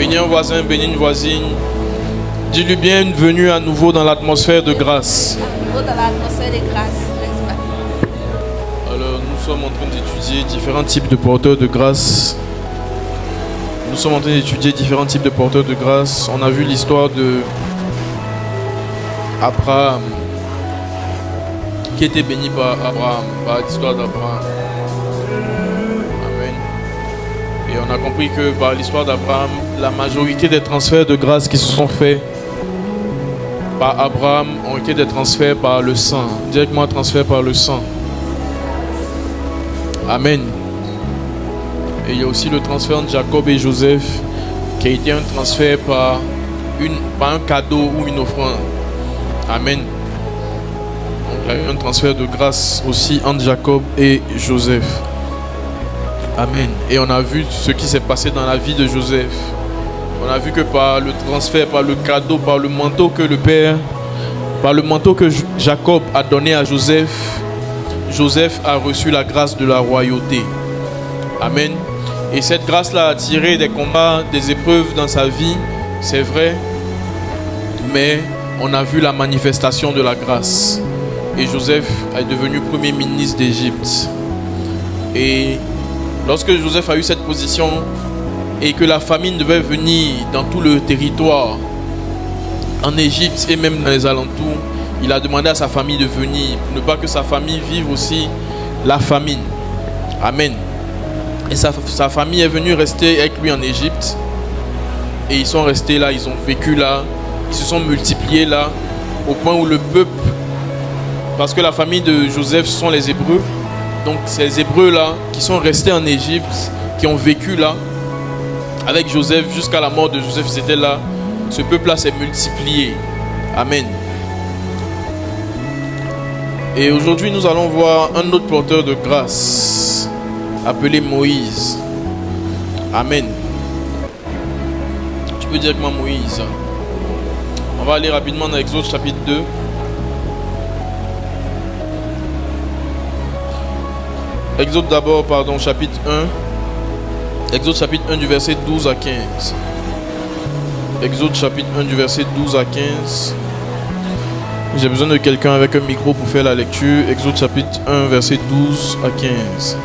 Bénis un voisin, bénis une voisine. Dis-lui bienvenue à nouveau dans l'atmosphère de grâce. Dans l'atmosphère de grâce, n'est-ce pas? Alors, nous sommes en train d'étudier différents types de porteurs de grâce. Nous sommes en train d'étudier différents types de porteurs de grâce. On a vu l'histoire de Abraham, qui était béni par Abraham, par l'histoire d'Abraham. Amen. Et on a compris que par l'histoire d'Abraham, la majorité des transferts de grâce qui se sont faits par Abraham ont été des transferts par le sang, directement transferts par le sang. Amen. Et il y a aussi le transfert entre Jacob et Joseph, qui a été un transfert par un cadeau ou une offrande. Amen. Donc il y a eu un transfert de grâce aussi entre Jacob et Joseph. Amen. Et on a vu ce qui s'est passé dans la vie de Joseph. On a vu que par le transfert, par le cadeau, par le manteau que le Père, par le manteau que Jacob a donné à Joseph, Joseph a reçu la grâce de la royauté. Amen. Et cette grâce-là a tiré des combats, des épreuves dans sa vie, c'est vrai, mais on a vu la manifestation de la grâce. Et Joseph est devenu premier ministre d'Égypte. Et lorsque Joseph a eu cette position et que la famine devait venir dans tout le territoire, en Égypte et même dans les alentours, il a demandé à sa famille de venir, pour ne pas que sa famille vive aussi la famine. Amen. Et sa famille est venue rester avec lui en Égypte. Et ils sont restés là, ils ont vécu là, ils se sont multipliés là, au point où le peuple, parce que la famille de Joseph sont les Hébreux, donc ces Hébreux là qui sont restés en Égypte, qui ont vécu là avec Joseph jusqu'à la mort de Joseph, ils étaient là. Ce peuple là s'est multiplié. Amen. Et aujourd'hui nous allons voir un autre porteur de grâce appelé Moïse. Amen. Tu peux dire avec moi Moïse. On va aller rapidement dans Exode chapitre 2. Exode d'abord, chapitre 1. Exode chapitre 1 du verset 12 à 15. Exode chapitre 1 du verset 12 à 15. J'ai besoin de quelqu'un avec un micro pour faire la lecture. Exode chapitre 1 verset 12 à 15.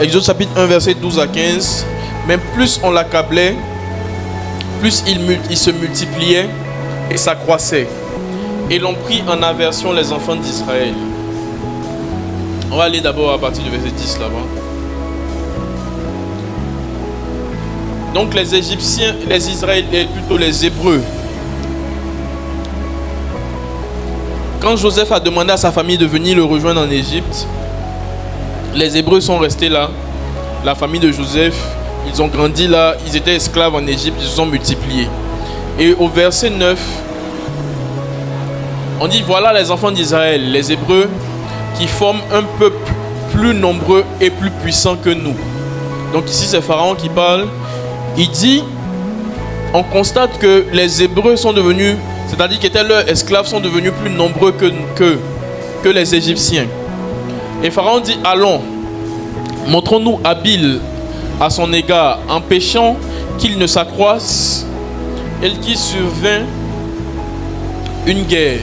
Exode chapitre 1 verset 12 à 15. Mais plus on l'accablait, plus il se multipliait et s'accroissait. Et l'on prit en aversion les enfants d'Israël. On va aller d'abord à partir du verset 10 là-bas. Donc les Égyptiens, les Israéliens, plutôt les Hébreux. Quand Joseph a demandé à sa famille de venir le rejoindre en Égypte, les Hébreux sont restés là. La famille de Joseph, ils ont grandi là, ils étaient esclaves en Égypte, ils se sont multipliés. Et au verset 9, on dit voilà les enfants d'Israël, les Hébreux, qui forment un peuple plus nombreux et plus puissant que nous. Donc ici c'est Pharaon qui parle. Il dit, on constate que les Hébreux sont devenus, c'est-à-dire qu'étaient leurs esclaves, sont devenus plus nombreux que les Égyptiens. Et Pharaon dit, allons, montrons-nous habiles à son égard, empêchant qu'il ne s'accroisse et qu'il survint une guerre.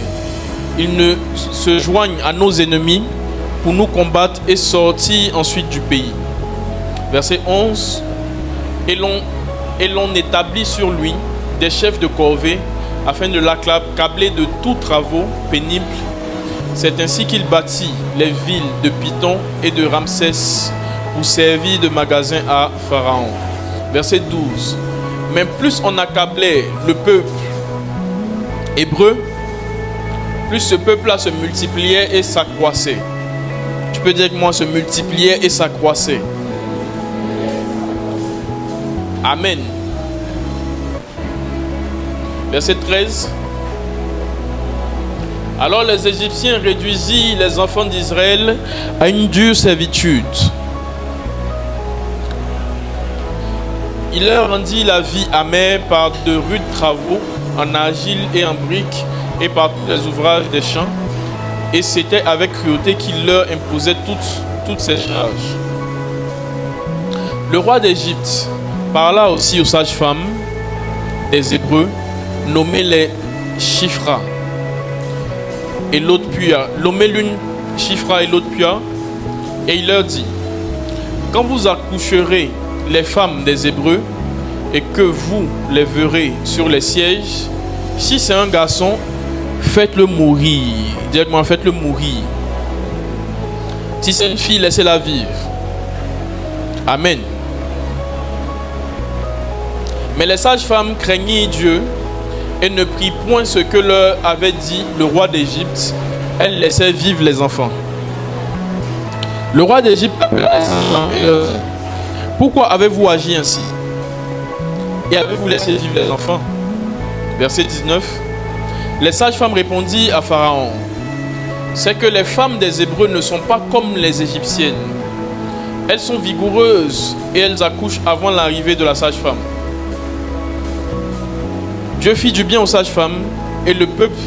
Il ne se joigne à nos ennemis pour nous combattre et sortir ensuite du pays. Verset 11. Et l'on établit sur lui des chefs de corvée afin de l'accabler de tous travaux pénibles. C'est ainsi qu'il bâtit les villes de Python et de Ramsès pour servir de magasin à Pharaon. Verset 12. Mais plus on accablait le peuple hébreu, plus ce peuple-là se multipliait et s'accroissait. Tu peux dire que moi, se multipliait et s'accroissait. Amen. Verset 13. Alors les Égyptiens réduisirent les enfants d'Israël à une dure servitude. Il leur rendit la vie amère par de rudes travaux en argile et en briques et par tous les ouvrages des champs. Et c'était avec cruauté qu'il leur imposait toutes ces charges. Le roi d'Égypte parla aussi aux sages-femmes des Hébreux, nommés les Shifra et l'autre Pua. Nommé l'une Shifra et l'autre Pua, et il leur dit: quand vous accoucherez les femmes des Hébreux et que vous les verrez sur les sièges, si c'est un garçon, faites-le mourir. Directement, faites-le mourir. Si c'est une fille, laissez-la vivre. Amen. Mais les sages-femmes craignirent Dieu et ne prirent point ce que leur avait dit le roi d'Égypte. Elles laissaient vivre les enfants. Le roi d'Égypte appela les sages-femmes. Pourquoi avez-vous agi ainsi? Et avez-vous laissé vivre les enfants? Verset 19. Les sages-femmes répondirent à Pharaon: c'est que les femmes des Hébreux ne sont pas comme les Égyptiennes. Elles sont vigoureuses et elles accouchent avant l'arrivée de la sage-femme. Dieu fit du bien aux sages-femmes et le peuple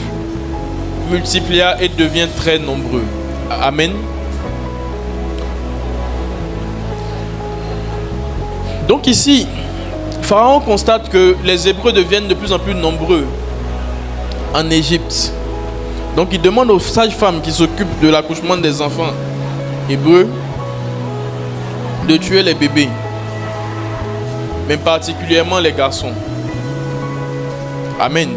multiplia et devient très nombreux. Amen. Donc ici, Pharaon constate que les Hébreux deviennent de plus en plus nombreux en Égypte. Donc il demande aux sages-femmes qui s'occupent de l'accouchement des enfants hébreux de tuer les bébés, mais particulièrement les garçons. Amen.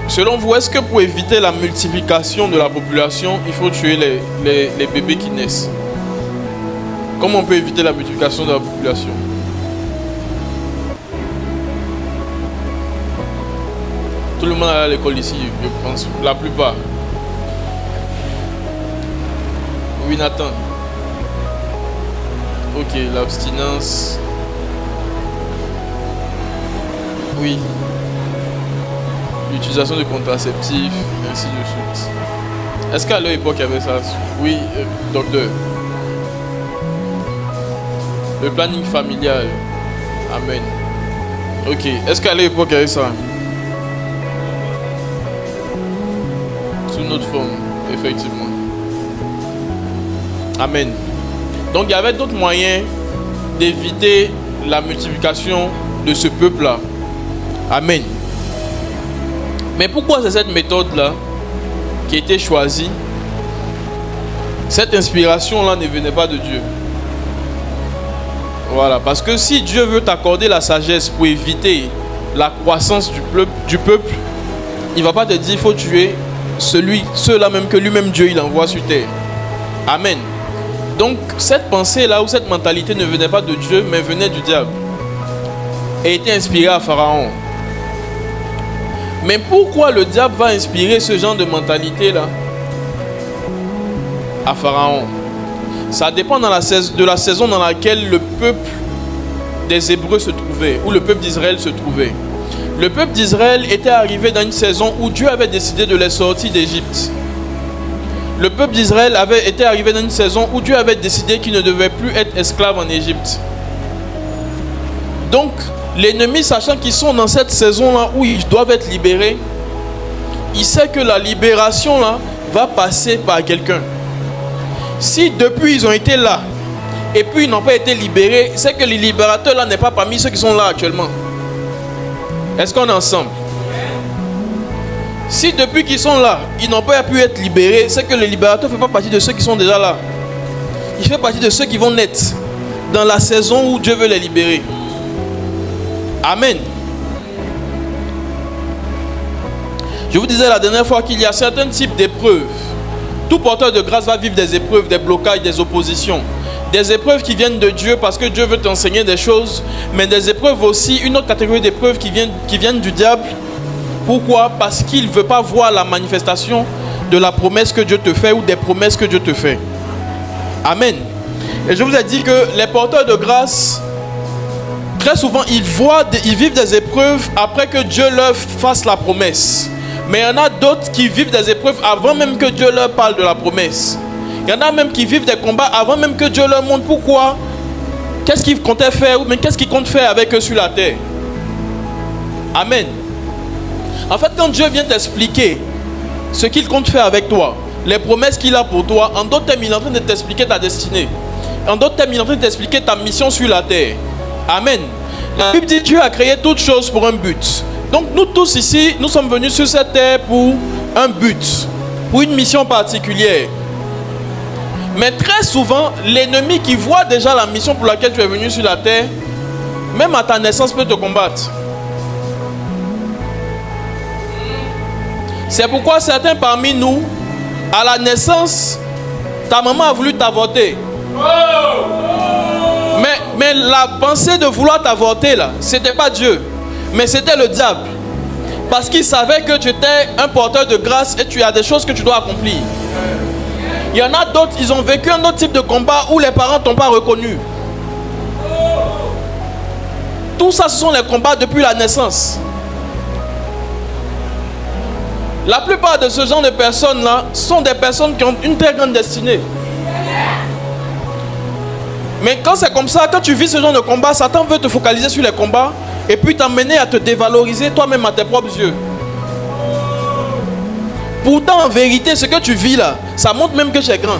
Selon vous, est-ce que pour éviter la multiplication de la population, il faut tuer les bébés qui naissent? Comment on peut éviter la multiplication de la population? Tout le monde est à l'école ici, je pense, la plupart. Oui, Nathan. Ok, l'abstinence. Oui. L'utilisation de contraceptifs, ainsi de suite. Est-ce qu'à leur époque, il y avait ça? Oui, docteur. Le planning familial. Amen. Ok. Est-ce qu'à l'époque, il y avait ça? Sous notre forme, effectivement. Amen. Donc, il y avait d'autres moyens d'éviter la multiplication de ce peuple-là. Amen. Mais pourquoi c'est cette méthode-là qui a été choisie? Cette inspiration-là ne venait pas de Dieu. Voilà, parce que si Dieu veut t'accorder la sagesse pour éviter la croissance du peuple, il ne va pas te dire qu'il faut tuer ceux-là même que lui-même Dieu il envoie sur terre. Amen. Donc cette pensée-là ou cette mentalité ne venait pas de Dieu, mais venait du diable. Et était inspirée à Pharaon. Mais pourquoi le diable va inspirer ce genre de mentalité-là à Pharaon? Ça dépend de la saison dans laquelle le peuple des Hébreux se trouvait, ou le peuple d'Israël se trouvait. Le peuple d'Israël était arrivé dans une saison où Dieu avait décidé de les sortir d'Égypte. Le peuple d'Israël avait été arrivé dans une saison où Dieu avait décidé qu'il ne devait plus être esclave en Égypte. Donc, l'ennemi, sachant qu'ils sont dans cette saison-là où ils doivent être libérés, il sait que la libération là va passer par quelqu'un. Si depuis ils ont été là et puis ils n'ont pas été libérés, c'est que le libérateur là n'est pas parmi ceux qui sont là actuellement. Est-ce qu'on est ensemble? Si depuis qu'ils sont là, ils n'ont pas pu être libérés, c'est que le libérateur ne fait pas partie de ceux qui sont déjà là. Il fait partie de ceux qui vont naître dans la saison où Dieu veut les libérer. Amen. Je vous disais la dernière fois qu'il y a certains types d'épreuves. Tout porteur de grâce va vivre des épreuves, des blocages, des oppositions. Des épreuves qui viennent de Dieu parce que Dieu veut t'enseigner des choses, mais des épreuves aussi, une autre catégorie d'épreuves qui viennent du diable. Pourquoi? Parce qu'il ne veut pas voir la manifestation de la promesse que Dieu te fait ou des promesses que Dieu te fait. Amen. Et je vous ai dit que les porteurs de grâce, très souvent, ils vivent des épreuves après que Dieu leur fasse la promesse. Mais il y en a d'autres qui vivent des épreuves avant même que Dieu leur parle de la promesse. Il y en a même qui vivent des combats avant même que Dieu leur montre pourquoi. Qu'est-ce qu'il comptait faire ou qu'est-ce qu'il compte faire avec eux sur la terre. Amen. En fait, quand Dieu vient t'expliquer ce qu'il compte faire avec toi, les promesses qu'il a pour toi, en d'autres termes, il est en train de t'expliquer ta destinée. En d'autres termes, il est en train de t'expliquer ta mission sur la terre. Amen. La Bible dit que Dieu a créé toutes choses pour un but. Donc nous tous ici, nous sommes venus sur cette terre pour un but, pour une mission particulière. Mais très souvent, l'ennemi qui voit déjà la mission pour laquelle tu es venu sur la terre, même à ta naissance, peut te combattre. C'est pourquoi certains parmi nous, à la naissance, ta maman a voulu t'avorter. Mais la pensée de vouloir t'avorter là, c'était pas Dieu, mais c'était le diable. Parce qu'il savait que tu étais un porteur de grâce et tu as des choses que tu dois accomplir. Il y en a d'autres, ils ont vécu un autre type de combat où les parents ne t'ont pas reconnu. Tout ça, ce sont les combats depuis la naissance. La plupart de ce genre de personnes-là sont des personnes qui ont une très grande destinée. Mais quand c'est comme ça, quand tu vis ce genre de combat, Satan veut te focaliser sur les combats et puis t'emmener à te dévaloriser toi-même à tes propres yeux. Pourtant, en vérité, ce que tu vis là, ça montre même que tu es grand.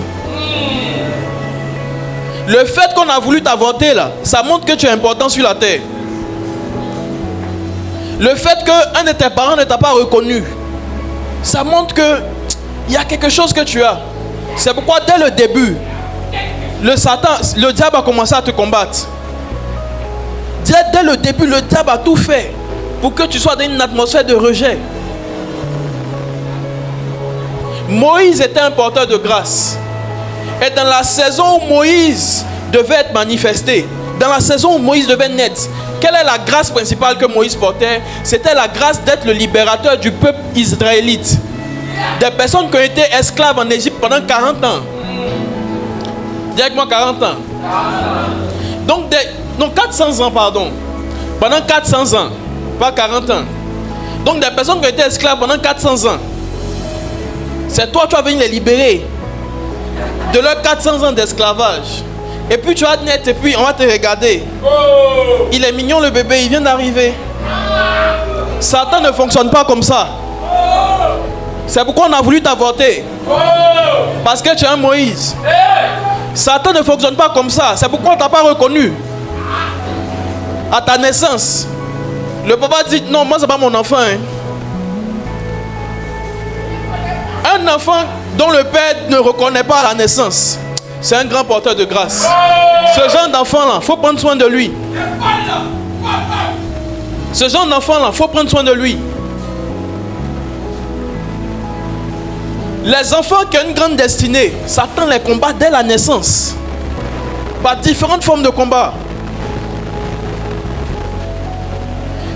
Le fait qu'on a voulu t'avorter là, ça montre que tu es important sur la terre. Le fait qu'un de tes parents ne t'a pas reconnu, ça montre qu'il y a quelque chose que tu as. C'est pourquoi dès le début, le diable a commencé à te combattre. Dès le début, le diable a tout fait pour que tu sois dans une atmosphère de rejet. Moïse était un porteur de grâce. Et dans la saison où Moïse devait être manifesté, dans la saison où Moïse devait naître, quelle est la grâce principale que Moïse portait? C'était la grâce d'être le libérateur du peuple israélite. Des personnes qui ont été esclaves en Égypte pendant 40 ans. Dis avec moi 40 ans. Donc 400 ans, pardon. Pendant 400 ans, pas 40 ans. Donc des personnes qui ont été esclaves pendant 400 ans. C'est toi, tu vas venir les libérer de leurs 400 ans d'esclavage. Et puis tu vas naître et puis on va te regarder. Il est mignon le bébé, il vient d'arriver. Satan ne fonctionne pas comme ça. C'est pourquoi on a voulu t'avorter. Parce que tu es un Moïse. Satan ne fonctionne pas comme ça. C'est pourquoi on ne t'a pas reconnu. À ta naissance. Le papa dit non, moi c'est pas mon enfant. Un enfant dont le père ne reconnaît pas à la naissance, c'est un grand porteur de grâce. Ce genre d'enfant-là, il faut prendre soin de lui. Ce genre d'enfant-là, il faut prendre soin de lui. Les enfants qui ont une grande destinée, Satan les combat dès la naissance. Par différentes formes de combat.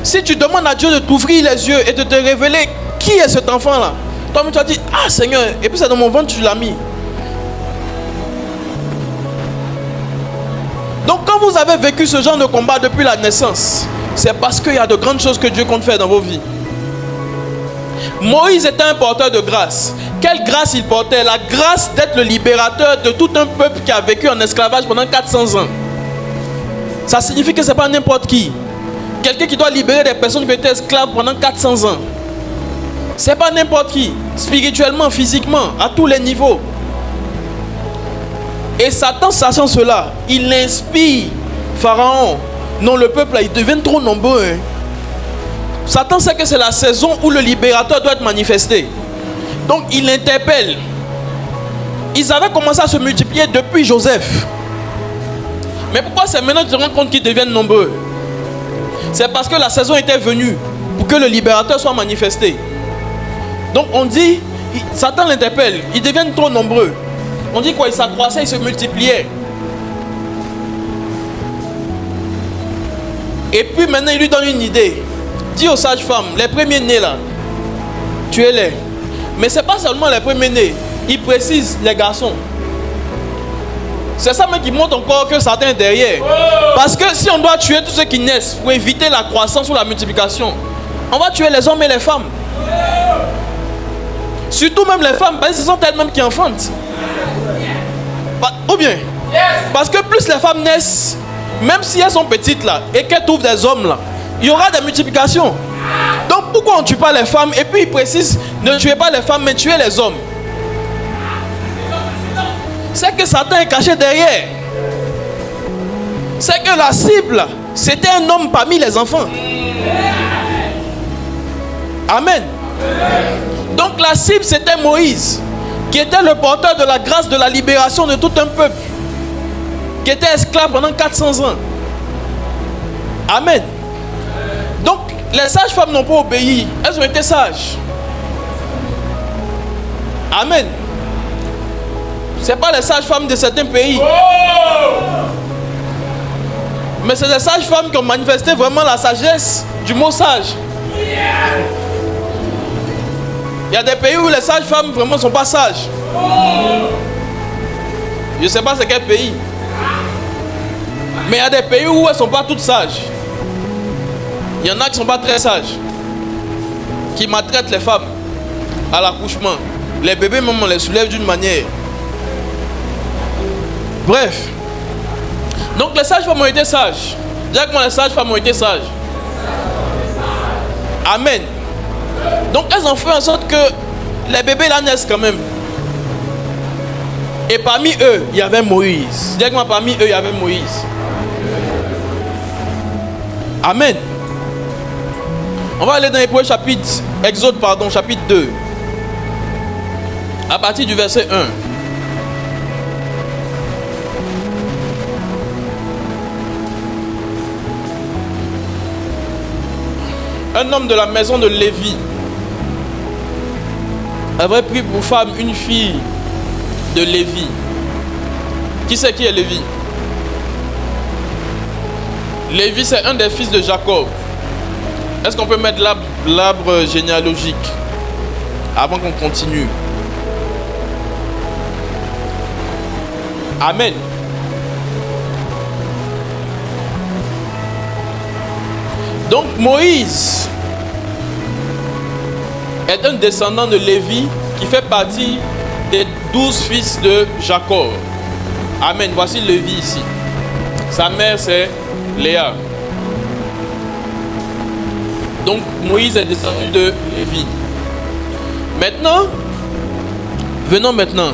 Si tu demandes à Dieu de t'ouvrir les yeux et de te révéler qui est cet enfant-là, toi-même tu vas dire, ah Seigneur, et puis c'est dans mon ventre tu l'as mis. Donc quand vous avez vécu ce genre de combat depuis la naissance, c'est parce qu'il y a de grandes choses que Dieu compte faire dans vos vies. Moïse était un porteur de grâce. Quelle grâce il portait? La grâce d'être le libérateur de tout un peuple qui a vécu en esclavage pendant 400 ans. Ça signifie que ce n'est pas n'importe qui. Quelqu'un qui doit libérer des personnes qui étaient esclaves pendant 400 ans. Ce n'est pas n'importe qui. Spirituellement, physiquement, à tous les niveaux. Et Satan, sachant cela, il inspire Pharaon. Non, le peuple, là, ils deviennent trop nombreux. Satan sait que c'est la saison où le libérateur doit être manifesté. Donc, il l'interpelle. Ils avaient commencé à se multiplier depuis Joseph. Mais pourquoi c'est maintenant que tu te rends compte qu'ils deviennent nombreux? C'est parce que la saison était venue pour que le libérateur soit manifesté. Donc, on dit, Satan l'interpelle. Ils deviennent trop nombreux. On dit quoi? Ils s'accroissaient, ils se multipliaient. Et puis maintenant, il lui donne une idée. Dis aux sages-femmes, les premiers-nés là, tuez-les. Mais ce n'est pas seulement les premiers-nés. Il précise les garçons. C'est ça même qui montre encore que Satan est derrière. Parce que si on doit tuer tous ceux qui naissent pour éviter la croissance ou la multiplication, on va tuer les hommes et les femmes. Surtout même les femmes, parce que ce sont elles-mêmes qui enfantent. Ou bien, parce que plus les femmes naissent, même si elles sont petites là, et qu'elles trouvent des hommes là, il y aura des multiplications. Donc pourquoi on ne tue pas les femmes? Et puis il précise, ne tuez pas les femmes, mais tuez les hommes. C'est que Satan est caché derrière. c'est que la cible, c'était un homme parmi les enfants. Amen. Donc la cible, c'était Moïse, qui était le porteur de la grâce de la libération de tout un peuple, qui était esclave pendant 400 ans. Amen. Donc les sages-femmes n'ont pas obéi, elles ont été sages. Amen. Ce n'est pas les sages-femmes de certains pays. Mais c'est les sages-femmes qui ont manifesté vraiment la sagesse du mot sage. Il y a des pays où les sages-femmes vraiment ne sont pas sages. Je ne sais pas c'est quel pays. Mais il y a des pays où elles ne sont pas toutes sages. Il y en a qui ne sont pas très sages, qui maltraitent les femmes à l'accouchement. Les bébés, même, on les soulève d'une manière. Bref. Donc les sages-femmes ont été sages. Directement, les sages-femmes ont été sages. Amen. Donc elles ont fait en sorte que les bébés là naissent quand même. Et parmi eux, il y avait Moïse. Directement, parmi eux, il y avait Moïse. Amen. On va aller dans Hébreux Exode, chapitre 2. À partir du verset 1. Un homme de la maison de Lévi avait pris pour femme une fille de Lévi. Qui c'est qui est Lévi? Lévi, c'est un des fils de Jacob. Est-ce qu'on peut mettre l'arbre généalogique avant qu'on continue? Amen. Donc Moïse est un descendant de Lévi qui fait partie des 12 fils de Jacob. Amen. Voici Lévi ici. Sa mère c'est Léa. Donc Moïse est descendu de Lévi. Venons maintenant.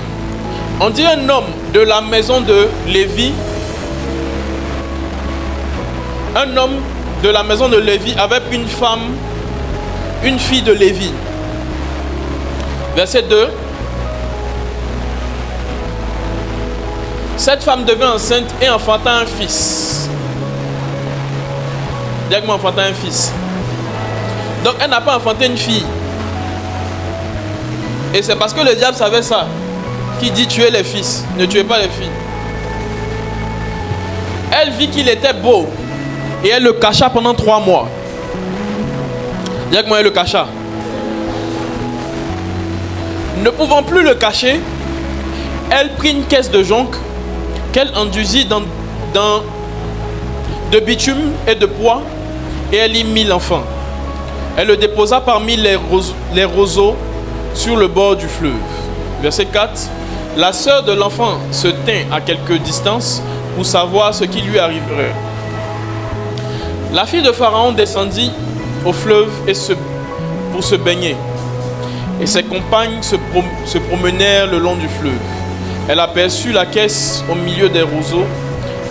On dit un homme de la maison de Lévi. Un homme de la maison de Lévi avait une femme, une fille de Lévi. Verset 2. Cette femme devint enceinte et enfanta un fils. Directement enfanta un fils. Donc elle n'a pas enfanté une fille. Et c'est parce que le diable savait ça qu'il dit tuez les fils, ne tuez pas les filles. Elle vit qu'il était beau et elle le cacha pendant 3 mois. Directement elle le cacha. Ne pouvant plus le cacher, elle prit une caisse de jonc qu'elle enduisit de bitume et de pois et elle y mit l'enfant. Elle le déposa parmi les roseaux sur le bord du fleuve. Verset 4. La sœur de l'enfant se tint à quelque distance pour savoir ce qui lui arriverait. La fille de Pharaon descendit au fleuve pour se baigner. Et ses compagnes se promenèrent le long du fleuve. Elle aperçut la caisse au milieu des roseaux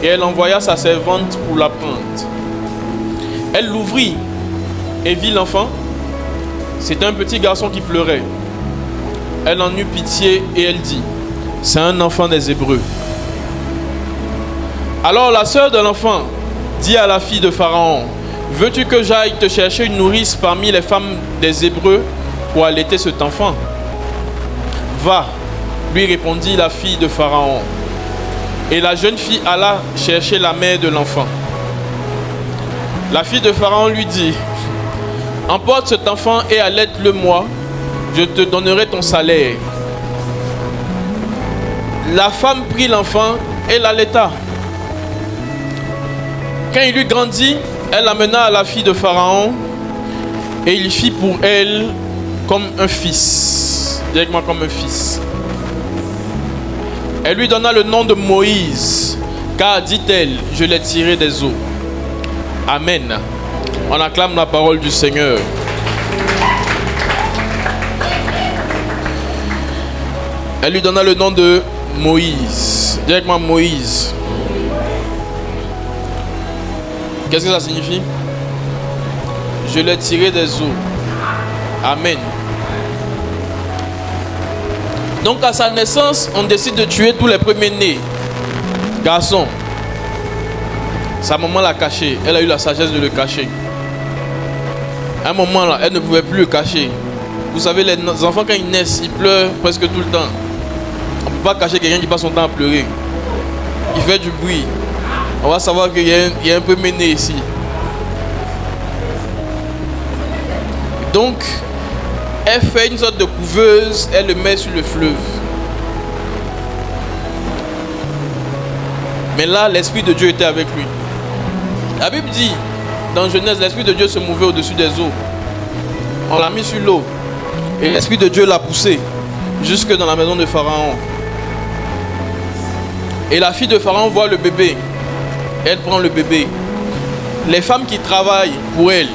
et elle envoya sa servante pour la prendre. Elle l'ouvrit et vit l'enfant. C'était un petit garçon qui pleurait. Elle en eut pitié et elle dit: c'est un enfant des Hébreux. Alors la sœur de l'enfant dit à la fille de Pharaon: veux-tu que j'aille te chercher une nourrice parmi les femmes des Hébreux pour allaiter cet enfant? Va, lui répondit la fille de Pharaon. Et la jeune fille alla chercher la mère de l'enfant. La fille de Pharaon lui dit: emporte cet enfant et allaite-le-moi, je te donnerai ton salaire. La femme prit l'enfant et l'allaita. Quand il eut grandi, elle l'amena à la fille de Pharaon et il fit pour elle comme un fils. Directement comme un fils. Elle lui donna le nom de Moïse, car, dit-elle, je l'ai tiré des eaux. Amen. On acclame la parole du Seigneur. Elle lui donna le nom de Moïse. Directement Moïse. Qu'est-ce que ça signifie? Je l'ai tiré des eaux. Amen. Donc à sa naissance, on décide de tuer tous les premiers-nés. Garçons. Sa maman l'a caché. Elle a eu la sagesse de le cacher. À un moment là, elle ne pouvait plus le cacher. Vous savez, les enfants quand ils naissent, ils pleurent presque tout le temps. On ne peut pas cacher quelqu'un qui passe son temps à pleurer. Il fait du bruit. On va savoir qu'il y a un premier-né ici. Donc, elle fait une sorte de couveuse, elle le met sur le fleuve. Mais là, l'Esprit de Dieu était avec lui. La Bible dit, dans Genèse, l'Esprit de Dieu se mouvait au-dessus des eaux. On l'a mis sur l'eau. Et l'Esprit de Dieu l'a poussé jusque dans la maison de Pharaon. Et la fille de Pharaon voit le bébé. Elle prend le bébé. Les femmes qui travaillent pour elle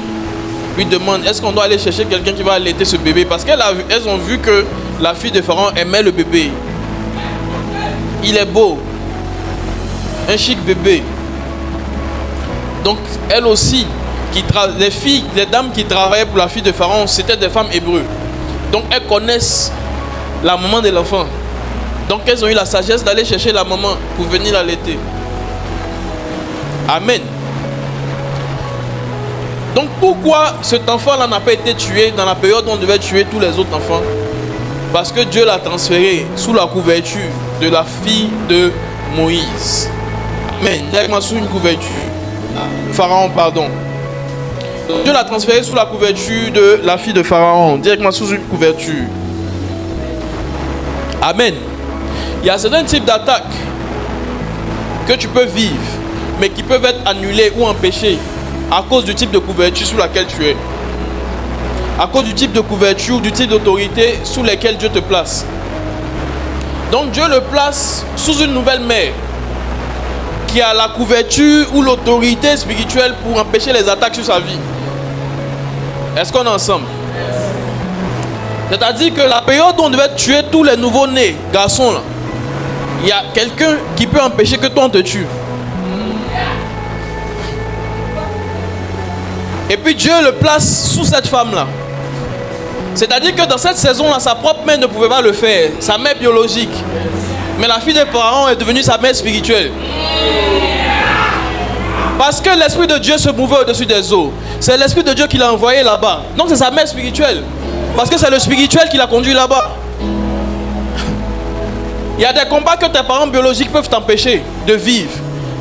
lui demandent, est-ce qu'on doit aller chercher quelqu'un qui va allaiter ce bébé? Parce qu'elles ont vu que la fille de Pharaon aimait le bébé. Il est beau. Un chic bébé. Donc elles aussi, les dames qui travaillaient pour la fille de Pharaon, c'était des femmes hébreues. Donc elles connaissent la maman de l'enfant. Donc elles ont eu la sagesse d'aller chercher la maman pour venir l'allaiter. Amen. Donc pourquoi cet enfant-là n'a pas été tué dans la période où on devait tuer tous les autres enfants? Parce que Dieu l'a transféré sous la couverture de la fille de Moïse. Amen. Directement sous une couverture. Pharaon, pardon. Dieu l'a transféré sous la couverture de la fille de Pharaon. Directement sous une couverture. Amen. Il y a certains types d'attaques que tu peux vivre, mais qui peuvent être annulées ou empêchées à cause du type de couverture sous laquelle tu es. À cause du type de couverture ou du type d'autorité sous lesquelles Dieu te place. Donc Dieu le place sous une nouvelle mère qui a la couverture ou l'autorité spirituelle pour empêcher les attaques sur sa vie. Est-ce qu'on est ensemble? C'est-à-dire que la période où on devait tuer tous les nouveaux-nés, garçons là, il y a quelqu'un qui peut empêcher que toi on te tue. Et puis Dieu le place sous cette femme-là. C'est-à-dire que dans cette saison-là, sa propre mère ne pouvait pas le faire, sa mère biologique. Mais la fille des parents est devenue sa mère spirituelle. Parce que l'Esprit de Dieu se mouvait au-dessus des eaux. C'est l'Esprit de Dieu qui l'a envoyé là-bas. Donc c'est sa mère spirituelle. Parce que c'est le spirituel qui l'a conduit là-bas. Il y a des combats que tes parents biologiques peuvent t'empêcher de vivre.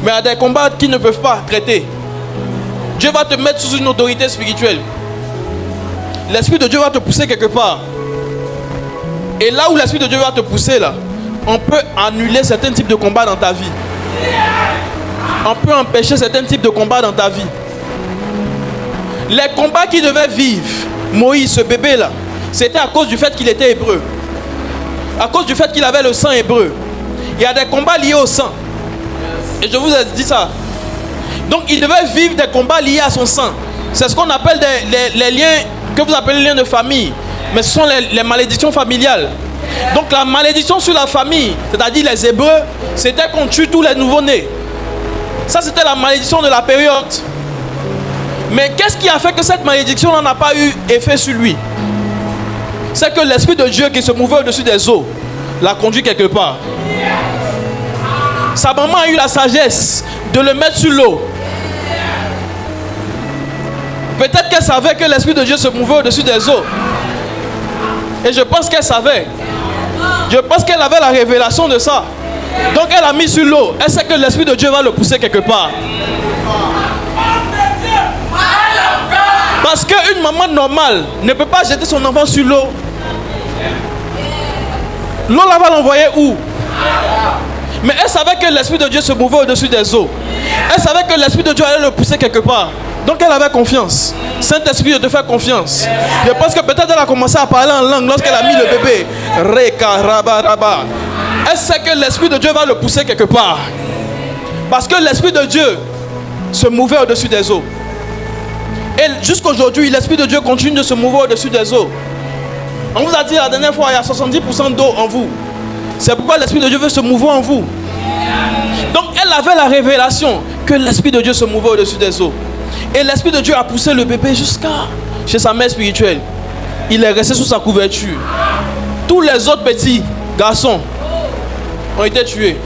Mais il y a des combats qu'ils ne peuvent pas traiter. Dieu va te mettre sous une autorité spirituelle. L'Esprit de Dieu va te pousser quelque part. Et là où l'Esprit de Dieu va te pousser, là, on peut annuler certains types de combats dans ta vie. On peut empêcher certains types de combats dans ta vie. Les combats qu'il devait vivre, Moïse, ce bébé-là, c'était à cause du fait qu'il était hébreu. À cause du fait qu'il avait le sang hébreu. Il y a des combats liés au sang. Et je vous ai dit ça. Donc il devait vivre des combats liés à son sang. C'est ce qu'on appelle les liens, que vous appelez les liens de famille. Mais ce sont les malédictions familiales. Donc la malédiction sur la famille, c'est-à-dire les Hébreux, c'était qu'on tue tous les nouveaux-nés. Ça c'était la malédiction de la période. Mais qu'est-ce qui a fait que cette malédiction n'a pas eu effet sur lui? C'est que l'Esprit de Dieu qui se mouvait au-dessus des eaux l'a conduit quelque part. Sa maman a eu la sagesse de le mettre sur l'eau. Peut-être qu'elle savait que l'Esprit de Dieu se mouvait au-dessus des eaux. Et je pense qu'elle savait. Je pense qu'elle avait la révélation de ça. Donc elle a mis sur l'eau. Elle sait que l'Esprit de Dieu va le pousser quelque part. Parce qu'une maman normale ne peut pas jeter son enfant sur l'eau. L'eau là va l'envoyer où? Mais elle savait que l'Esprit de Dieu se mouvait au-dessus des eaux. Elle savait que l'Esprit de Dieu allait le pousser quelque part. Donc elle avait confiance. Saint-Esprit, je te fais confiance. Je pense que peut-être elle a commencé à parler en langue lorsqu'elle a mis le bébé. Reka, raba, raba. Elle sait que l'Esprit de Dieu va le pousser quelque part. Parce que l'Esprit de Dieu se mouvait au-dessus des eaux. Et jusqu'aujourd'hui, l'Esprit de Dieu continue de se mouvoir au-dessus des eaux. On vous a dit la dernière fois, il y a 70% d'eau en vous. C'est pourquoi l'Esprit de Dieu veut se mouvoir en vous. Donc elle avait la révélation que l'Esprit de Dieu se mouvait au-dessus des eaux. Et l'Esprit de Dieu a poussé le bébé jusqu'à chez sa mère spirituelle. Il est resté sous sa couverture. Tous les autres petits garçons ont été tués.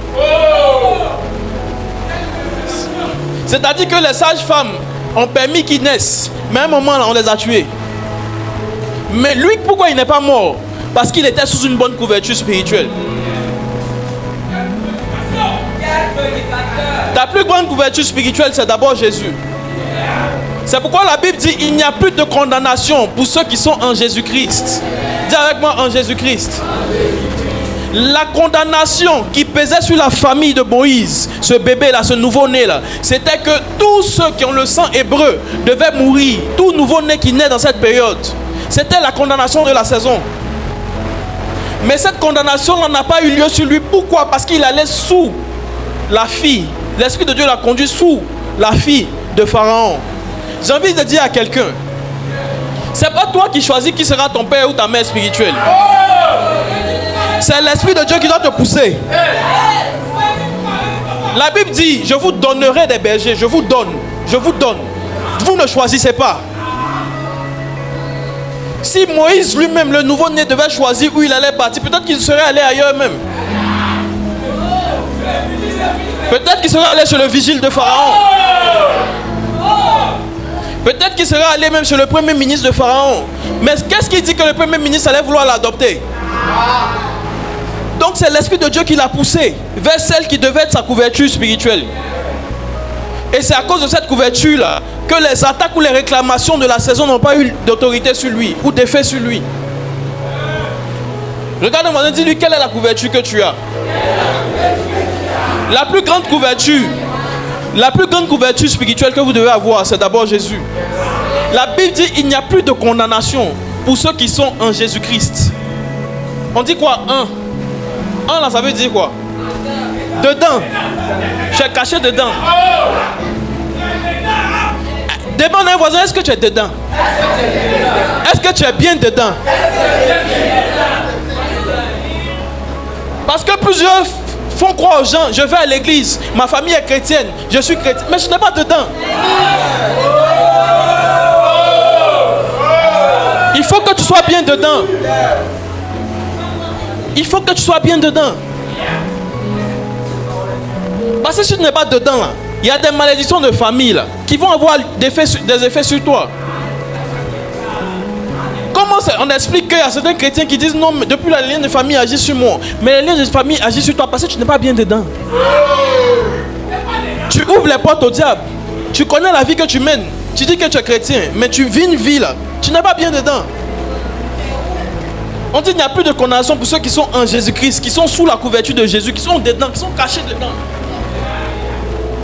C'est-à-dire que les sages-femmes ont permis qu'ils naissent. Mais à un moment, là, on les a tués. Mais lui, pourquoi il n'est pas mort? Parce qu'il était sous une bonne couverture spirituelle. Ta plus grande couverture spirituelle, c'est d'abord Jésus. C'est pourquoi la Bible dit il n'y a plus de condamnation pour ceux qui sont en Jésus-Christ. Dis avec moi, en Jésus-Christ. La condamnation qui pesait sur la famille de Moïse, ce bébé-là, ce nouveau-né-là, c'était que tous ceux qui ont le sang hébreu devaient mourir. Tout nouveau-né qui naît dans cette période. C'était la condamnation de la saison. Mais cette condamnation n'a pas eu lieu sur lui. Pourquoi? Parce qu'il allait sous la fille. L'Esprit de Dieu l'a conduit sous la fille de Pharaon. J'ai envie de dire à quelqu'un, c'est pas toi qui choisis qui sera ton père ou ta mère spirituelle. C'est l'Esprit de Dieu qui doit te pousser. La Bible dit, je vous donnerai des bergers. Je vous donne. Je vous donne. Vous ne choisissez pas. Si Moïse lui-même, le nouveau-né, devait choisir où il allait partir, peut-être qu'il serait allé ailleurs même. Peut-être qu'il serait allé chez le vigile de Pharaon. Peut-être qu'il serait allé même chez le premier ministre de Pharaon. Mais qu'est-ce qui dit que le premier ministre allait vouloir l'adopter? Donc c'est l'Esprit de Dieu qui l'a poussé vers celle qui devait être sa couverture spirituelle. Et c'est à cause de cette couverture-là que les attaques ou les réclamations de la saison n'ont pas eu d'autorité sur lui ou d'effet sur lui. Regarde-moi et dis-lui quelle est la couverture que tu as. La plus grande couverture spirituelle que vous devez avoir, c'est d'abord Jésus. La Bible dit il n'y a plus de condamnation pour ceux qui sont en Jésus-Christ. On dit quoi? Un là, ça veut dire quoi? Dedans. Je suis caché dedans. Demande à un voisin, est-ce que tu es dedans? Est-ce que tu es bien dedans? Parce que plusieurs font croire aux gens, je vais à l'église, ma famille est chrétienne, je suis chrétien, mais je n'ai pas dedans. Il faut que tu sois bien dedans. Il faut que tu sois bien dedans. Parce que si tu n'es pas dedans, là, il y a des malédictions de famille là, qui vont avoir des effets sur toi. Comment on explique qu'il y a certains chrétiens qui disent non, mais depuis la ligne de famille agit sur moi. Mais les liens de famille agissent sur toi parce que tu n'es pas bien dedans. Tu ouvres les portes au diable. Tu connais la vie que tu mènes. Tu dis que tu es chrétien, mais tu vis une vie là. Tu n'es pas bien dedans. On dit qu'il n'y a plus de condamnation pour ceux qui sont en Jésus-Christ, qui sont sous la couverture de Jésus, qui sont dedans, qui sont cachés dedans.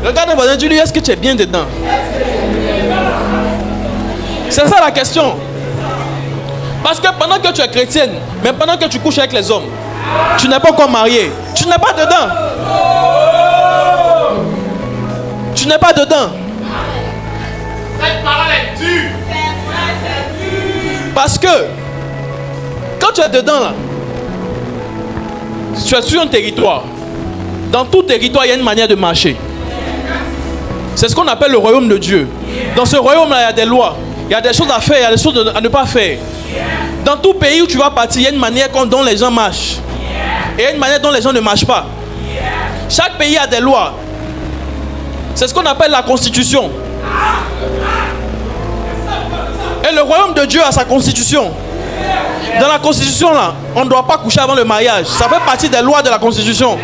Regarde le voisin, dis-lui, est-ce que tu es bien dedans? C'est ça la question. Parce que pendant que tu es chrétienne, mais pendant que tu couches avec les hommes, tu n'es pas encore marié, tu n'es pas dedans. Tu n'es pas dedans. Cette parole est dure. Parce que quand tu es dedans là, tu es sur un territoire. Dans tout territoire, il y a une manière de marcher. C'est ce qu'on appelle le royaume de Dieu. Dans ce royaume-là, il y a des lois. Il y a des choses à faire, il y a des choses à ne pas faire. Dans tout pays où tu vas partir, il y a une manière dont les gens marchent. Et il y a une manière dont les gens ne marchent pas. Chaque pays a des lois. C'est ce qu'on appelle la constitution. Et le royaume de Dieu a sa constitution. Dans la constitution, là, on ne doit pas coucher avant le mariage. Ça fait partie des lois de la constitution.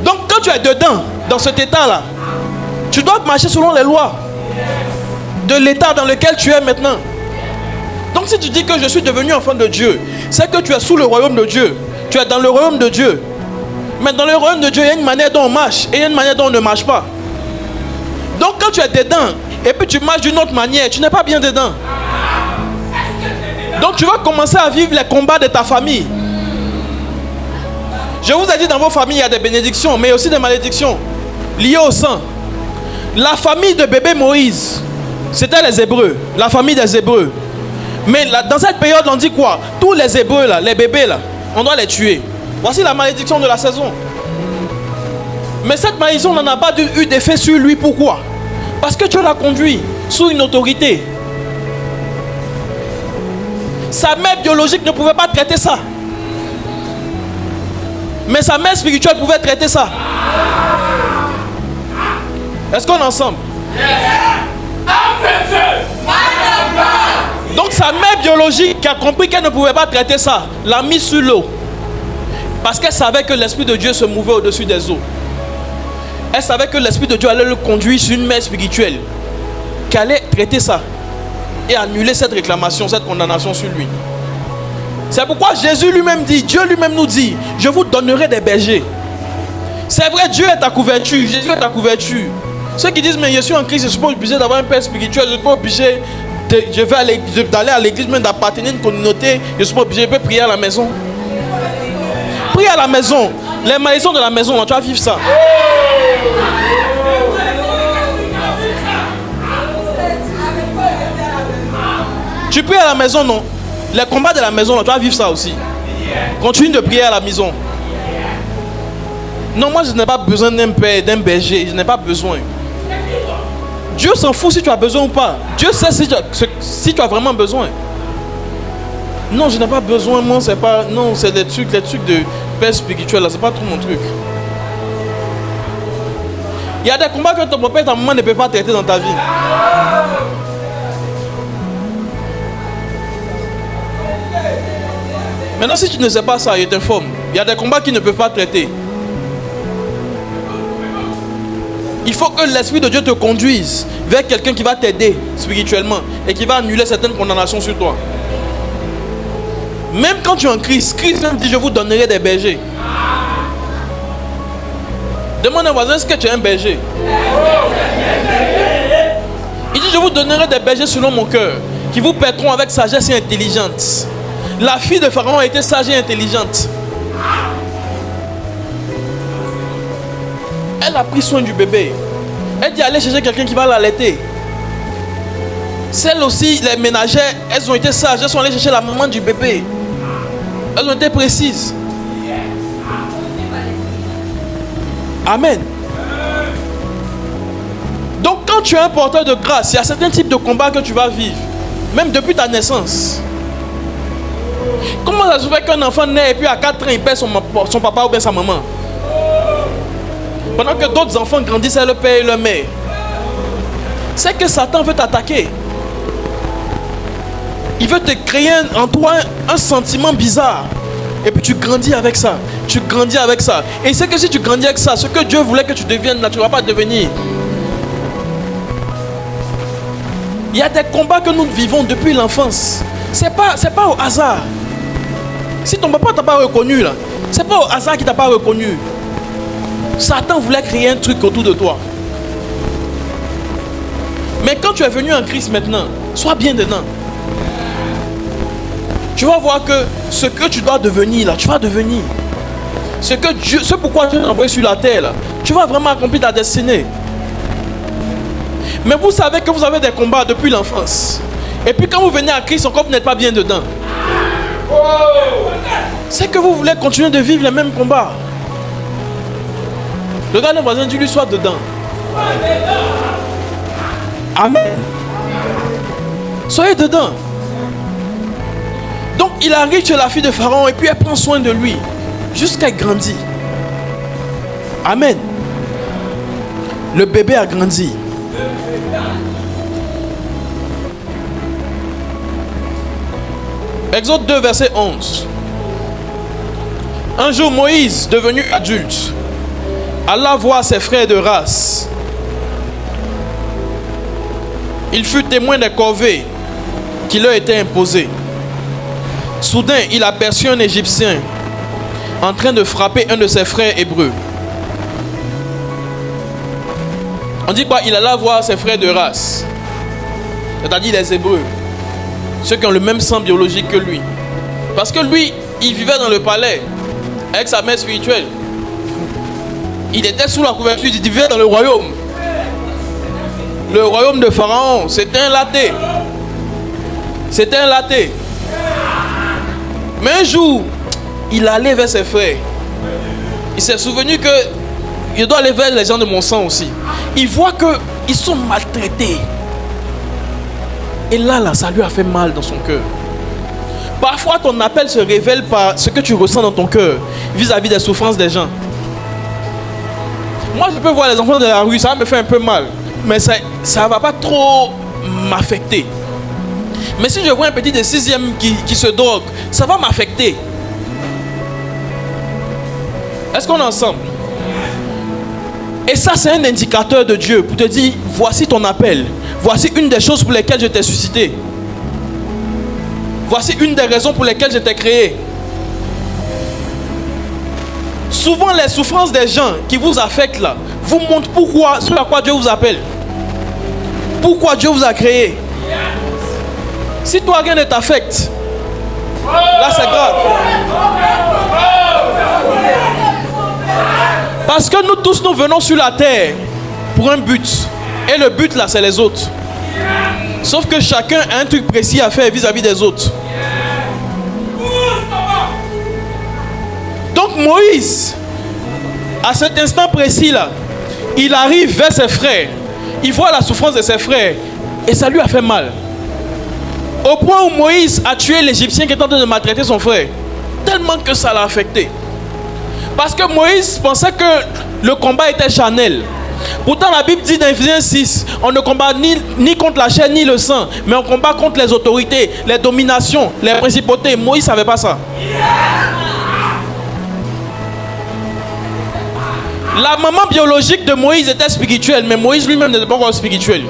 Donc quand tu es dedans, dans cet état-là, tu dois marcher selon les lois de l'état dans lequel tu es maintenant. Donc si tu dis que je suis devenu enfant de Dieu, c'est que tu es sous le royaume de Dieu. Tu es dans le royaume de Dieu. Mais dans le royaume de Dieu, il y a une manière dont on marche et il y a une manière dont on ne marche pas. Donc quand tu es dedans et puis tu marches d'une autre manière, tu n'es pas bien dedans. Donc tu vas commencer à vivre les combats de ta famille. Je vous ai dit, dans vos familles, il y a des bénédictions, mais aussi des malédictions liées au sang. La famille de bébé Moïse, c'était les Hébreux, la famille des Hébreux. Mais là, dans cette période, on dit quoi? Tous les Hébreux, là, les bébés, là, on doit les tuer. Voici la malédiction de la saison. Mais cette malédiction n'en a pas eu d'effet sur lui. Pourquoi? Parce que Dieu l'a conduit sous une autorité. Sa mère biologique ne pouvait pas traiter ça. Mais sa mère spirituelle pouvait traiter ça. Est-ce qu'on est ensemble? Donc sa mère biologique qui a compris qu'elle ne pouvait pas traiter ça, l'a mis sur l'eau. Parce qu'elle savait que l'Esprit de Dieu se mouvait au-dessus des eaux. Elle savait que l'Esprit de Dieu allait le conduire sur une mer spirituelle qui allait traiter ça et annuler cette réclamation, cette condamnation sur lui. C'est pourquoi Jésus lui-même dit, Dieu lui-même nous dit, je vous donnerai des bergers. C'est vrai, Dieu est ta couverture, Jésus est ta couverture. Ceux qui disent, mais je suis en Christ, je ne suis pas obligé d'avoir un père spirituel, je ne suis pas obligé d'aller à l'église, même d'appartenir à une communauté, je ne suis pas obligé, je peux prier à la maison. Prier à la maison. Les maisons de la maison, tu vas vivre ça. Tu pries à la maison, non? Les combats de la maison, tu vas vivre ça aussi. Continue de prier à la maison. Non, moi je n'ai pas besoin d'un père, d'un berger. Je n'ai pas besoin. Dieu s'en fout si tu as besoin ou pas. Dieu sait si tu as vraiment besoin. Non, je n'ai pas besoin. Moi, c'est pas. Non, c'est les trucs de père spirituel. Là, c'est pas trop mon truc. Il y a des combats que ton papa et ta maman ne peuvent pas traiter dans ta vie. Maintenant, si tu ne sais pas ça, je t'informe. Il y a des combats qui ne peuvent pas traiter. Il faut que l'Esprit de Dieu te conduise vers quelqu'un qui va t'aider spirituellement et qui va annuler certaines condamnations sur toi. Même quand tu es en Christ, Christ même dit, je vous donnerai des bergers. Demande à un voisin, est-ce que tu es un berger? Il dit, je vous donnerai des bergers selon mon cœur, qui vous paîtront avec sagesse et intelligence. La fille de Pharaon a été sage et intelligente. Elle a pris soin du bébé. Elle dit, allez chercher quelqu'un qui va l'allaiter. Celles aussi, les ménagères, elles ont été sages. Elles sont allées chercher la maman du bébé. Elles ont été précises. Amen. Donc quand tu es un porteur de grâce, il y a certains types de combats que tu vas vivre. Même depuis ta naissance. Comment ça se fait qu'un enfant naît et puis à 4 ans il perd son papa ou bien sa maman? Pendant que d'autres enfants grandissent avec le père et leur mère. C'est que Satan veut t'attaquer. Il veut te créer en toi un sentiment bizarre. Et puis tu grandis avec ça. Tu grandis avec ça. Et c'est que si tu grandis avec ça, ce que Dieu voulait que tu deviennes, là, tu ne vas pas devenir. Il y a des combats que nous vivons depuis l'enfance. C'est pas au hasard. Si ton papa ne t'a pas reconnu, là, c'est pas au hasard qu'il ne t'a pas reconnu. Satan voulait créer un truc autour de toi. Mais quand tu es venu en Christ maintenant, sois bien dedans. Tu vas voir que ce que tu dois devenir là, tu vas devenir. Ce pourquoi Dieu t'a envoyé sur la terre là, tu vas vraiment accomplir ta destinée. Mais vous savez que vous avez des combats depuis l'enfance. Et puis quand vous venez à Christ, encore vous n'êtes pas bien dedans. C'est que vous voulez continuer de vivre les mêmes combats. Regarde le voisin, dis-lui, sois dedans. Amen. Soyez dedans. Donc il arrive chez la fille de Pharaon et puis elle prend soin de lui jusqu'à grandir. Amen. Le bébé a grandi. Exode 2, verset 11. Un jour, Moïse, devenu adulte, alla voir ses frères de race. Il fut témoin des corvées qui leur étaient imposées. Soudain, il aperçut un Égyptien en train de frapper un de ses frères hébreux. On dit quoi? Il alla voir ses frères de race, c'est-à-dire les Hébreux, ceux qui ont le même sang biologique que lui. Parce que lui, il vivait dans le palais avec sa mère spirituelle. Il était sous la couverture, il vivait dans le royaume. Le royaume de Pharaon, c'était un laté. C'était un laté. Mais un jour, il allait vers ses frères. Il s'est souvenu que je dois aller vers les gens de mon sang aussi. Il voit qu'ils sont maltraités. Et là, ça lui a fait mal dans son cœur. Parfois, ton appel se révèle par ce que tu ressens dans ton cœur vis-à-vis des souffrances des gens. Moi, je peux voir les enfants de la rue, ça me fait un peu mal. Mais ça ne va pas trop m'affecter. Mais si je vois un petit de 6e qui se drogue, ça va m'affecter. Est-ce qu'on est ensemble? Et ça, c'est un indicateur de Dieu pour te dire, voici ton appel. Voici une des choses pour lesquelles je t'ai suscité. Voici une des raisons pour lesquelles je t'ai créé. Souvent, les souffrances des gens qui vous affectent là, vous montrent pourquoi, ce à quoi Dieu vous appelle. Pourquoi Dieu vous a créé. Si toi, rien ne t'affecte, là, c'est grave. Parce que nous tous, nous venons sur la terre pour un but. Et le but là, c'est les autres. Sauf que chacun a un truc précis à faire vis-à-vis des autres. Donc Moïse, à cet instant précis là, il arrive vers ses frères. Il voit la souffrance de ses frères. Et ça lui a fait mal. Au point où Moïse a tué l'Égyptien qui est en train de maltraiter son frère. Tellement que ça l'a affecté. Parce que Moïse pensait que le combat était charnel. Pourtant la Bible dit dans Ephésiens 6, on ne combat ni contre la chair ni le sang, mais on combat contre les autorités, les dominations, les principautés. Moïse ne savait pas ça. La maman biologique de Moïse était spirituelle, mais Moïse lui-même n'était pas encore spirituel.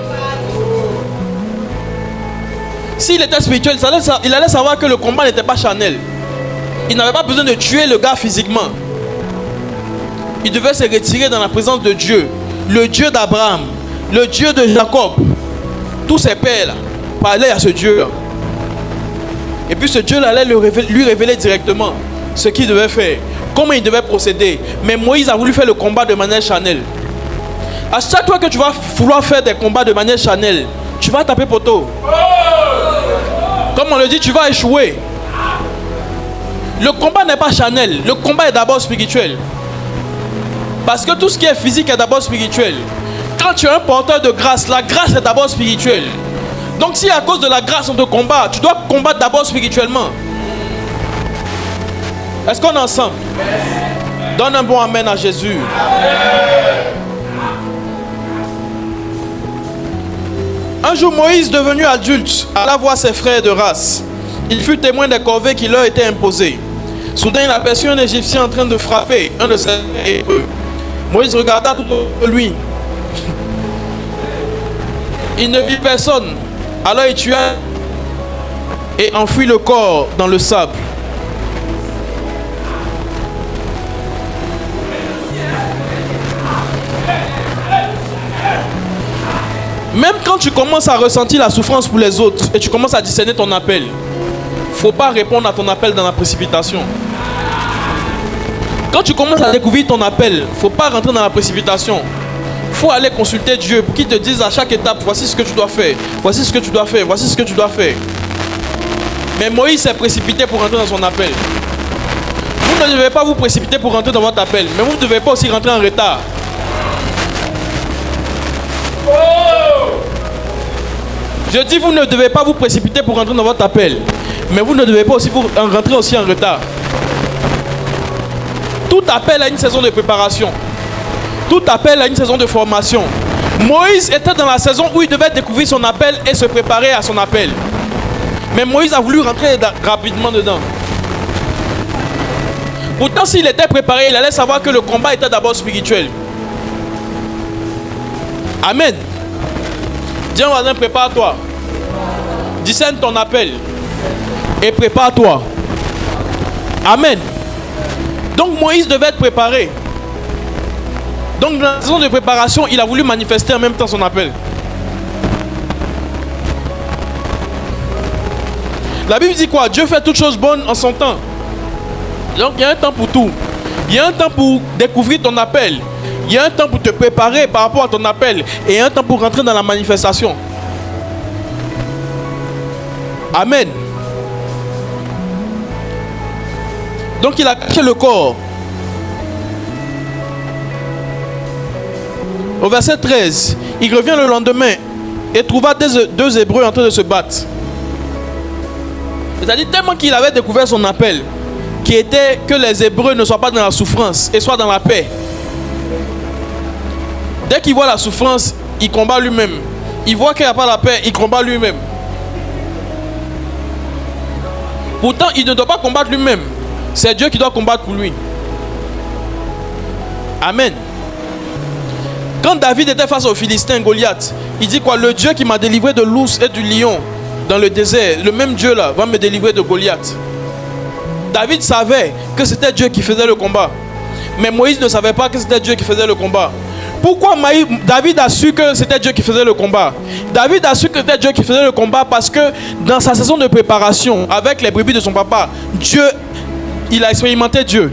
S'il était spirituel, il allait savoir que le combat n'était pas charnel. Il n'avait pas besoin de tuer le gars physiquement. Il devait se retirer dans la présence de Dieu. Le Dieu d'Abraham, le Dieu de Jacob. Tous ses pères là, parlaient à ce Dieu-là. Et puis ce Dieu-là allait lui révéler directement ce qu'il devait faire, comment il devait procéder. Mais Moïse a voulu faire le combat de manière charnelle. À chaque fois que tu vas vouloir faire des combats de manière charnelle, tu vas taper poteau. Comme on le dit, tu vas échouer. Le combat n'est pas charnel, le combat est d'abord spirituel. Parce que tout ce qui est physique est d'abord spirituel. Quand tu es un porteur de grâce, la grâce est d'abord spirituelle. Donc si à cause de la grâce on te combat, tu dois combattre d'abord spirituellement. Est-ce qu'on est ensemble? Donne un bon amen à Jésus. Un jour, Moïse, devenu adulte, alla voir ses frères de race. Il fut témoin des corvées qui leur étaient imposées. Soudain, il aperçut un Égyptien en train de frapper un de ses hébreux. Moïse regarda tout autour de lui. Il ne vit personne. Alors il tua et enfouit le corps dans le sable. Même quand tu commences à ressentir la souffrance pour les autres et tu commences à discerner ton appel, il ne faut pas répondre à ton appel dans la précipitation. Quand tu commences à découvrir ton appel, il ne faut pas rentrer dans la précipitation. Il faut aller consulter Dieu pour qu'il te dise à chaque étape, voici ce que tu dois faire, voici ce que tu dois faire, voici ce que tu dois faire. Mais Moïse s'est précipité pour rentrer dans son appel. Vous ne devez pas vous précipiter pour rentrer dans votre appel, mais vous ne devez pas aussi rentrer en retard. Je dis, vous ne devez pas vous précipiter pour rentrer dans votre appel, mais vous ne devez pas aussi rentrer aussi en retard. Tout appel a une saison de préparation. Tout appel a une saison de formation. Moïse était dans la saison où il devait découvrir son appel et se préparer à son appel. Mais Moïse a voulu rentrer rapidement dedans. Pourtant, s'il était préparé, il allait savoir que le combat était d'abord spirituel. Amen. Dis à un voisin, prépare-toi. Discerne ton appel. Et prépare-toi. Amen. Donc Moïse devait être préparé. Donc dans la saison de préparation, il a voulu manifester en même temps son appel. La Bible dit quoi? Dieu fait toutes choses bonnes en son temps. Donc il y a un temps pour tout. Il y a un temps pour découvrir ton appel. Il y a un temps pour te préparer par rapport à ton appel. Et il y a un temps pour rentrer dans la manifestation. Amen. Donc il a caché le corps. Au verset 13, il revient le lendemain et trouva deux Hébreux en train de se battre. C'est-à-dire tellement qu'il avait découvert son appel, qui était que les Hébreux ne soient pas dans la souffrance et soient dans la paix. Dès qu'il voit la souffrance, il combat lui-même. Il voit qu'il n'y a pas la paix, il combat lui-même. Pourtant, il ne doit pas combattre lui-même. C'est Dieu qui doit combattre pour lui. Amen. Quand David était face au Philistin Goliath, il dit quoi? Le Dieu qui m'a délivré de l'ours et du lion dans le désert, le même Dieu là va me délivrer de Goliath. David savait que c'était Dieu qui faisait le combat. Mais Moïse ne savait pas que c'était Dieu qui faisait le combat. Pourquoi David a su que c'était Dieu qui faisait le combat? David a su que c'était Dieu qui faisait le combat parce que dans sa saison de préparation, avec les brebis de son papa, il a expérimenté Dieu.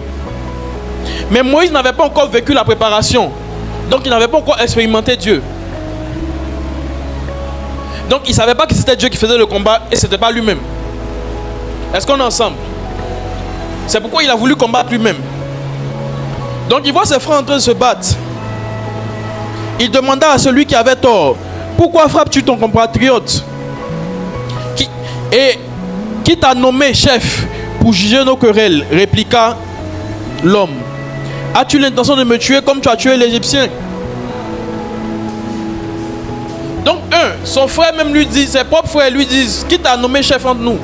Mais Moïse n'avait pas encore vécu la préparation. Donc il n'avait pas encore expérimenté Dieu. Donc il ne savait pas que c'était Dieu qui faisait le combat et ce n'était pas lui-même. Est-ce qu'on est ensemble? C'est pourquoi il a voulu combattre lui-même. Donc il voit ses frères en train de se battre. Il demanda à celui qui avait tort: pourquoi frappes-tu ton compatriote? Qui t'a nommé chef pour juger nos querelles? Répliqua l'homme: as-tu l'intention de me tuer comme tu as tué l'Égyptien? Donc son frère même lui dit, ses propres frères lui disent: qui t'a nommé chef entre nous?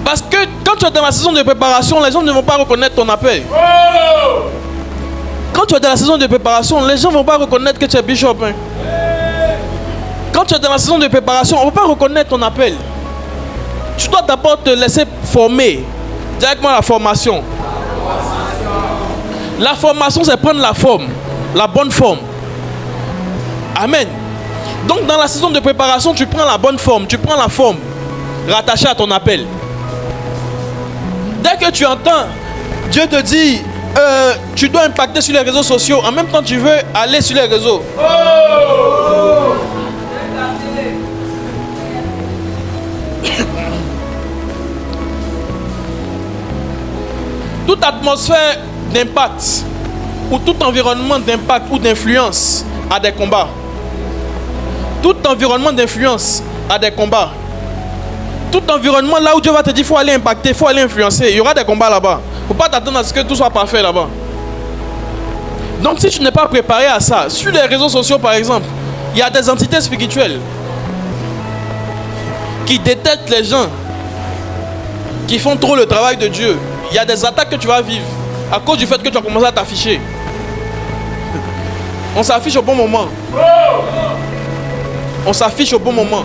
Parce que quand tu es dans la saison de préparation, les gens ne vont pas reconnaître ton appel. Quand tu es dans la saison de préparation, les gens ne vont pas reconnaître que tu es bishop. Hein. Quand tu es dans la saison de préparation, on ne va pas reconnaître ton appel. Tu dois d'abord te laisser former. Directement la formation. La formation, c'est prendre la forme, la bonne forme. Amen. Donc dans la saison de préparation, tu prends la bonne forme, tu prends la forme rattachée à ton appel. Dès que tu entends, Dieu te dit, tu dois impacter sur les réseaux sociaux, en même temps tu veux aller sur les réseaux. Toute atmosphère d'impact ou tout environnement d'impact ou d'influence a des combats. Tout environnement d'influence a des combats. Tout environnement là où Dieu va te dire il faut aller impacter, il faut aller influencer, il y aura des combats là-bas. Il ne faut pas t'attendre à ce que tout soit parfait là-bas. Donc si tu n'es pas préparé à ça, sur les réseaux sociaux par exemple, il y a des entités spirituelles qui détectent les gens qui font trop le travail de Dieu. Il y a des attaques que tu vas vivre à cause du fait que tu as commencé à t'afficher. On s'affiche au bon moment. On s'affiche au bon moment.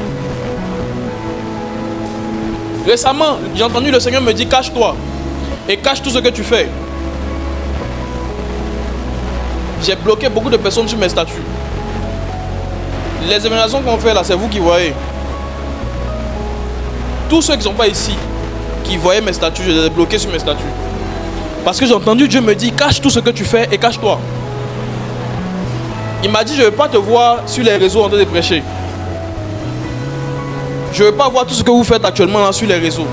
Récemment, j'ai entendu le Seigneur me dire: cache-toi et cache tout ce que tu fais. J'ai bloqué beaucoup de personnes sur mes statuts. Les évaluations qu'on fait là, c'est vous qui voyez. Tous ceux qui ne sont pas ici, qui voyaient mes statuts, je les ai bloqués sur mes statuts. Parce que j'ai entendu Dieu me dire: cache tout ce que tu fais et cache-toi. Il m'a dit: je ne veux pas te voir sur les réseaux en train de prêcher. Je ne veux pas voir tout ce que vous faites actuellement là sur les réseaux.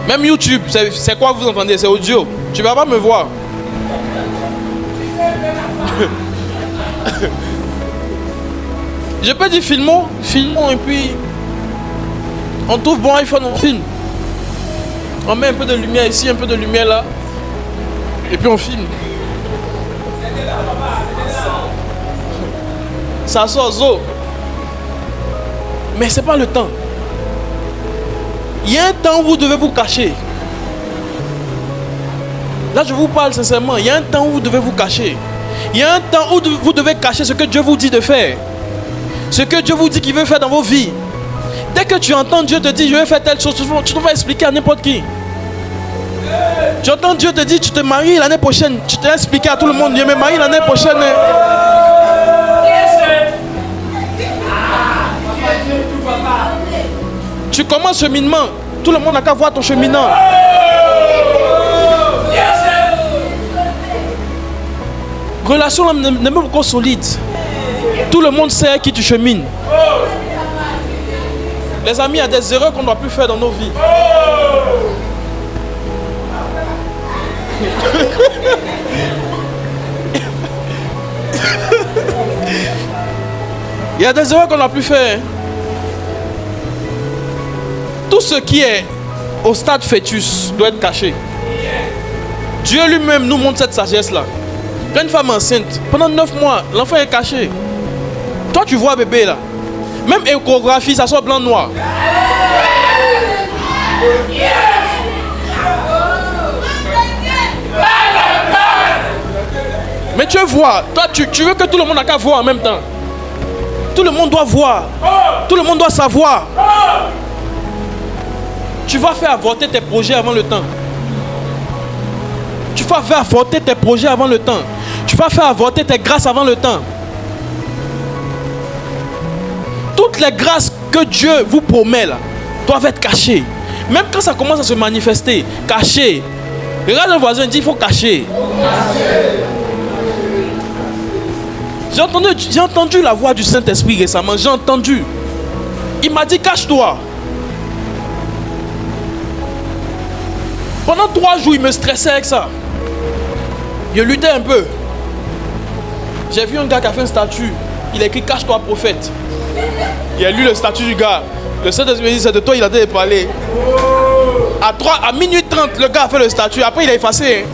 Même YouTube, c'est quoi vous entendez? C'est audio. Tu ne vas pas me voir. Je peux dire filmons et puis on trouve bon iPhone, on filme. On met un peu de lumière ici, un peu de lumière là. Et puis on filme. Ça sort zo. Mais c'est pas le temps. Il y a un temps où vous devez vous cacher. Là je vous parle sincèrement. Il y a un temps où vous devez vous cacher. Il y a un temps où vous devez cacher ce que Dieu vous dit de faire. Ce que Dieu vous dit qu'il veut faire dans vos vies. Dès que tu entends Dieu te dire: je vais faire telle chose, tu ne vas expliquer à n'importe qui. Tu entends Dieu te dire: tu te maries l'année prochaine. Tu t'es expliqué à tout le monde: je me marie l'année prochaine. Tu commences cheminement. Tout le monde n'a qu'à voir ton cheminement. Relation là n'est même encore solide. Tout le monde sait à qui tu chemines. Les amis, il y a des erreurs qu'on ne doit plus faire dans nos vies. Il y a des erreurs qu'on a pu faire. Tout ce qui est au stade fœtus doit être caché. Dieu lui-même nous montre cette sagesse-là. Quand une femme enceinte, pendant 9 mois, l'enfant est caché. Toi, tu vois bébé là. Même échographie, ça sort blanc-noir. Mais tu veux voir. Toi, tu veux que tout le monde n'a qu'à voir en même temps. Tout le monde doit voir. Tout le monde doit savoir. Tu vas faire avorter tes projets avant le temps. Tu vas faire avorter tes projets avant le temps. Tu vas faire avorter tes grâces avant le temps. Toutes les grâces que Dieu vous promet là, doivent être cachées. Même quand ça commence à se manifester, cachées. Regarde le voisin, dit il faut cacher. J'ai entendu la voix du Saint-Esprit récemment. J'ai entendu. Il m'a dit cache-toi. Pendant 3 jours, il me stressait avec ça. Je luttais un peu. J'ai vu un gars qui a fait un statut. Il a écrit cache-toi prophète. Il a lu le statut du gars. Le Saint-Esprit dit c'est de toi il a été parlé. À minuit 30, le gars a fait le statut. Après il a effacé.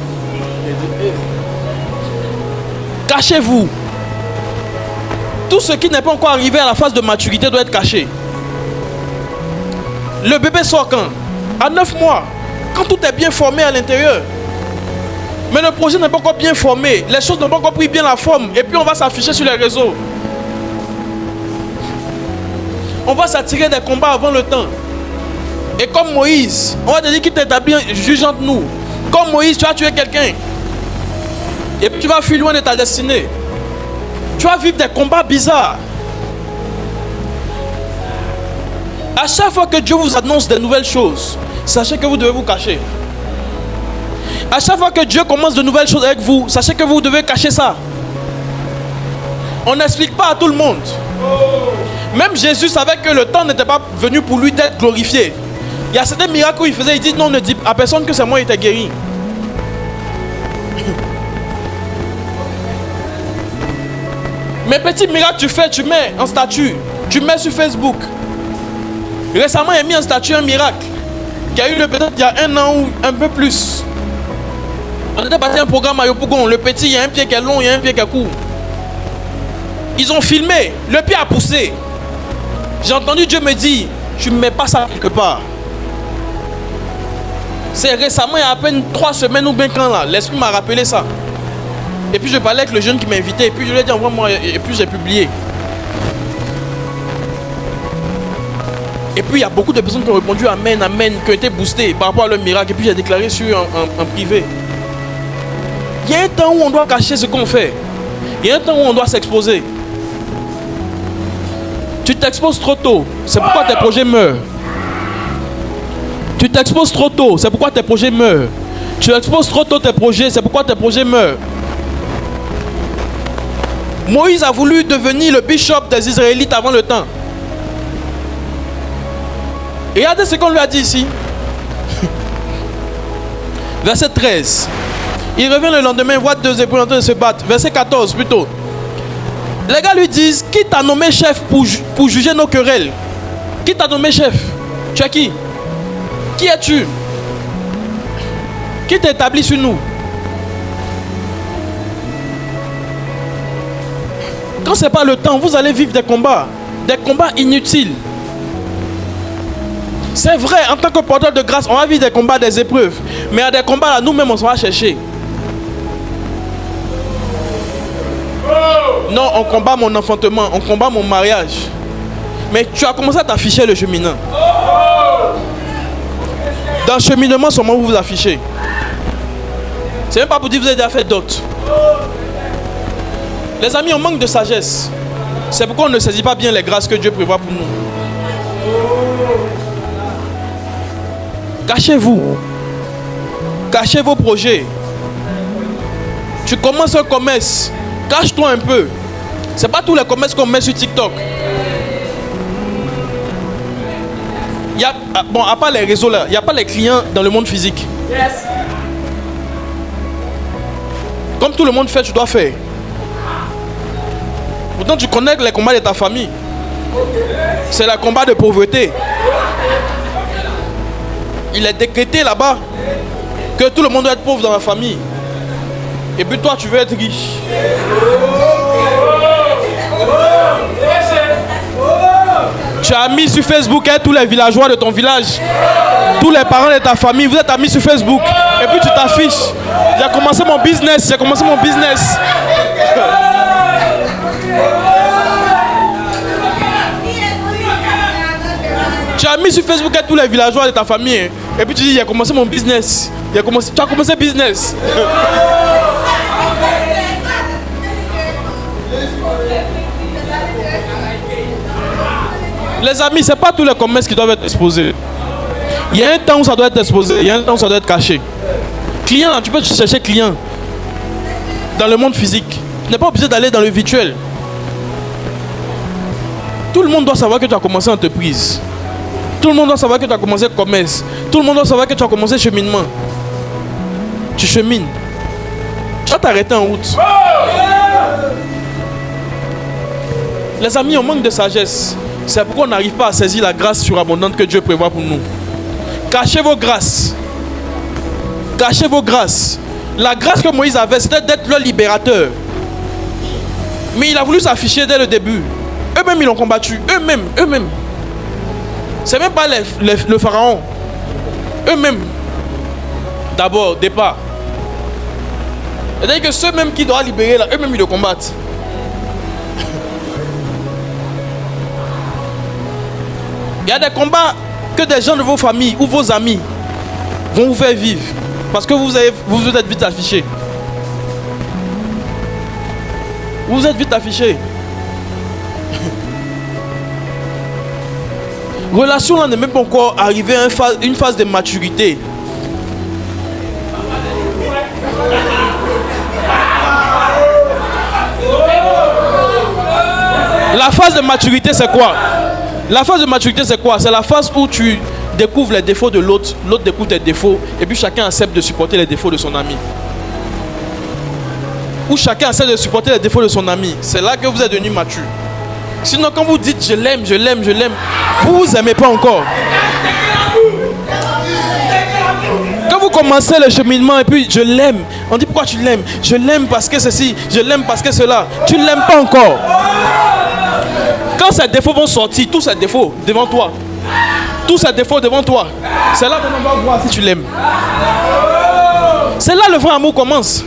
Cachez-vous. Tout ce qui n'est pas encore arrivé à la phase de maturité doit être caché. Le bébé sort quand? À 9 mois. Quand tout est bien formé à l'intérieur. Mais le projet n'est pas encore bien formé. Les choses n'ont pas encore pris bien la forme. Et puis on va s'afficher sur les réseaux. On va s'attirer des combats avant le temps. Et comme Moïse, on va te dire qu'il t'établit juge entre nous. Comme Moïse, tu as tué quelqu'un. Et puis tu vas fuir loin de ta destinée. Tu vas vivre des combats bizarres. À chaque fois que Dieu vous annonce des nouvelles choses, sachez que vous devez vous cacher. À chaque fois que Dieu commence de nouvelles choses avec vous, sachez que vous devez cacher ça. On n'explique pas à tout le monde. Même Jésus savait que le temps n'était pas venu pour lui d'être glorifié. Il y a certains miracles où il faisait, il dit non, ne dis à personne que c'est moi qui t'ai guéri. Mais petit miracle tu fais, tu mets en statut, tu mets sur Facebook. Récemment, il a mis en statut un miracle qui a eu le peut-être il y a 1 an ou un peu plus. On était parti à un programme à Yopougon. Le petit, il y a un pied qui est long, il y a un pied qui est court. Ils ont filmé, le pied a poussé. J'ai entendu Dieu me dire, tu ne mets pas ça quelque part. C'est récemment, il y a à peine 3 semaines ou bien quand là, l'esprit m'a rappelé ça. Et puis je parlais avec le jeune qui m'a invité, et puis je lui ai dit envoie-moi, et puis j'ai publié. Et puis il y a beaucoup de personnes qui ont répondu amen, amen, qui ont été boostées par rapport à leur miracle, et puis j'ai déclaré sur en privé. Il y a un temps où on doit cacher ce qu'on fait. Il y a un temps où on doit s'exposer. Tu t'exposes trop tôt, c'est pourquoi tes projets meurent. Tu t'exposes trop tôt, c'est pourquoi tes projets meurent. Tu exposes trop tôt tes projets, c'est pourquoi tes projets meurent. Moïse a voulu devenir le bishop des Israélites avant le temps. Et regardez ce qu'on lui a dit ici. Verset 13. Il revient le lendemain, voit 2 époux en train de se battre. Verset 14 plutôt. Les gars lui disent, qui t'a nommé chef pour juger nos querelles? Qui t'a nommé chef? Tu es qui? Qui es-tu? Qui t'établit sur nous? Quand ce n'est pas le temps, vous allez vivre des combats inutiles. C'est vrai, en tant que porteur de grâce, on va vivre des combats, des épreuves. Mais à des combats là, nous-mêmes, on va chercher. Non, on combat mon enfantement, on combat mon mariage. Mais tu as commencé à t'afficher le cheminant. Dans le cheminement, seulement vous vous affichez. C'est même pas pour dire que vous avez déjà fait d'autres. Les amis, on manque de sagesse. C'est pourquoi on ne saisit pas bien les grâces que Dieu prévoit pour nous. Cachez-vous. Cachez vos projets. Tu commences un commerce. Cache-toi un peu. C'est pas tous les commerces qu'on met sur TikTok. Il y a, bon, à part les réseaux là, il n'y a pas les clients dans le monde physique. Yes. tout le monde fait, tu dois faire. Pourtant, tu connais les combats de ta famille. C'est le combat de pauvreté. Il est décrété là-bas que tout le monde doit être pauvre dans la famille. Et puis toi, tu veux être riche. Tu as mis sur Facebook tous les villageois de ton village, tous les parents de ta famille, vous êtes amis sur Facebook. Et puis tu t'affiches. J'ai commencé mon business, j'ai commencé mon business. Tu as mis sur Facebook tous les villageois de ta famille. Et puis tu dis, j'ai commencé mon business. Tu as commencé business. Les amis, ce n'est pas tous les commerces qui doivent être exposés. Il y a un temps où ça doit être exposé, il y a un temps où ça doit être caché. Client, tu peux chercher client dans le monde physique. Tu n'es pas obligé d'aller dans le virtuel. Tout le monde doit savoir que tu as commencé entreprise. Tout le monde doit savoir que tu as commencé commerce. Tout le monde doit savoir que tu as commencé cheminement. Tu chemines. Tu vas t'arrêter en route. Les amis, on manque de sagesse. C'est pourquoi on n'arrive pas à saisir la grâce surabondante que Dieu prévoit pour nous. Cachez vos grâces. Cachez vos grâces. La grâce que Moïse avait, c'était d'être le libérateur. Mais il a voulu s'afficher dès le début. Eux-mêmes, ils l'ont combattu. Eux-mêmes. C'est même pas le pharaon. Eux-mêmes. D'abord, départ. C'est-à-dire que ceux-mêmes qui doivent libérer, eux-mêmes, ils le combattent. Il y a des combats que des gens de vos familles ou vos amis vont vous faire vivre. Parce que vous êtes vite affichés. Vous êtes vite affichés. Relation là n'est même pas encore arrivée à une phase de maturité. La phase de maturité, c'est quoi? La phase de maturité, c'est quoi? C'est la phase où tu découvres les défauts de l'autre, l'autre découvre tes défauts, et puis chacun accepte de supporter les défauts de son ami. Ou chacun accepte de supporter les défauts de son ami. C'est là que vous êtes devenu mature. Sinon, quand vous dites je l'aime, vous vous aimez pas encore. Quand vous commencez le cheminement et puis je l'aime, on dit pourquoi tu l'aimes? Je l'aime parce que ceci, je l'aime parce que cela. Tu ne l'aimes pas encore. Quand ces défauts vont sortir, tous ces défauts devant toi, tous ces défauts devant toi, c'est là qu'on va voir si tu l'aimes. C'est là le vrai amour commence.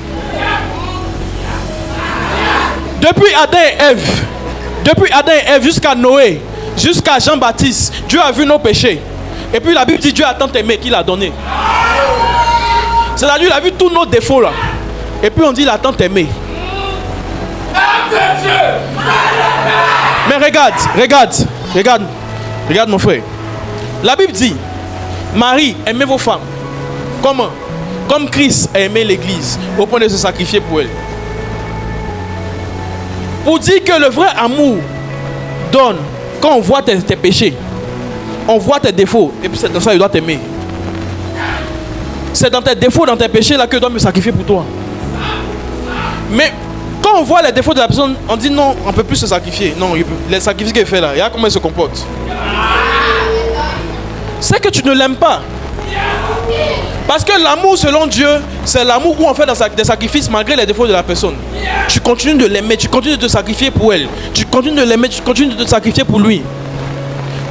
Depuis Adam et Ève jusqu'à Noé, jusqu'à Jean-Baptiste, Dieu a vu nos péchés. Et puis la Bible dit Dieu a tant aimé qu'il a donné. C'est-à-dire il a vu tous nos défauts là. Et puis on dit il a tant aimé. Mais regarde mon frère. La Bible dit, Marie, aimez vos femmes. Comment? Comme Christ a aimé l'église, au point de se sacrifier pour elle. Pour dire que le vrai amour donne, quand on voit tes péchés, on voit tes défauts, et puis c'est dans ça qu'il doit t'aimer. C'est dans tes défauts, dans tes péchés là que je dois me sacrifier pour toi. Mais quand on voit les défauts de la personne, on dit non, on ne peut plus se sacrifier. Non, les sacrifices qu'il fait là, regarde comment il se comporte. C'est que tu ne l'aimes pas. Parce que l'amour selon Dieu, c'est l'amour où on fait des sacrifices malgré les défauts de la personne. Tu continues de l'aimer, tu continues de te sacrifier pour elle. Tu continues de l'aimer, tu continues de te sacrifier pour lui.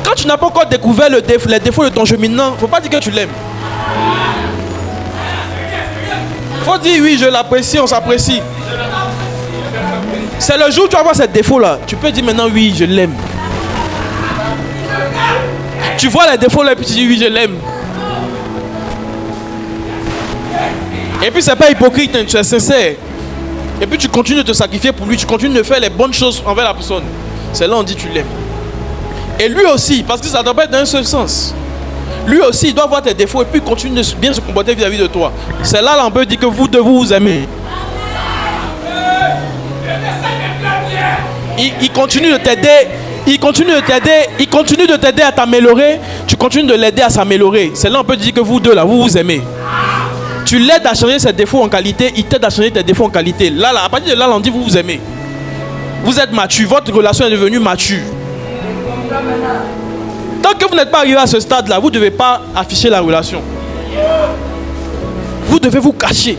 Quand tu n'as pas encore découvert les défauts de ton cheminement, il ne faut pas dire que tu l'aimes. Il faut dire oui, je l'apprécie, on s'apprécie. C'est le jour où tu vas voir ces défauts-là. Tu peux dire maintenant oui, je l'aime. Tu vois les défauts-là et puis tu dis oui, je l'aime. Et puis c'est pas hypocrite, hein, tu es sincère. Et puis tu continues de te sacrifier pour lui, tu continues de faire les bonnes choses envers la personne. C'est là on dit tu l'aimes. Et lui aussi, parce que ça doit pas être dans un seul sens. Lui aussi, il doit voir tes défauts et puis continue de bien se comporter vis-à-vis de toi. C'est là on peut dire que vous deux vous aimez. Il continue de t'aider. Il continue de t'aider à t'améliorer. Tu continues de l'aider à s'améliorer. C'est là on peut dire que vous deux là, vous vous aimez. Tu l'aides à changer ses défauts en qualité, il t'aide à changer tes défauts en qualité. Là, à partir de là, on dit vous vous aimez. Vous êtes mature, votre relation est devenue mature. Tant que vous n'êtes pas arrivé à ce stade-là, vous ne devez pas afficher la relation. Vous devez vous cacher.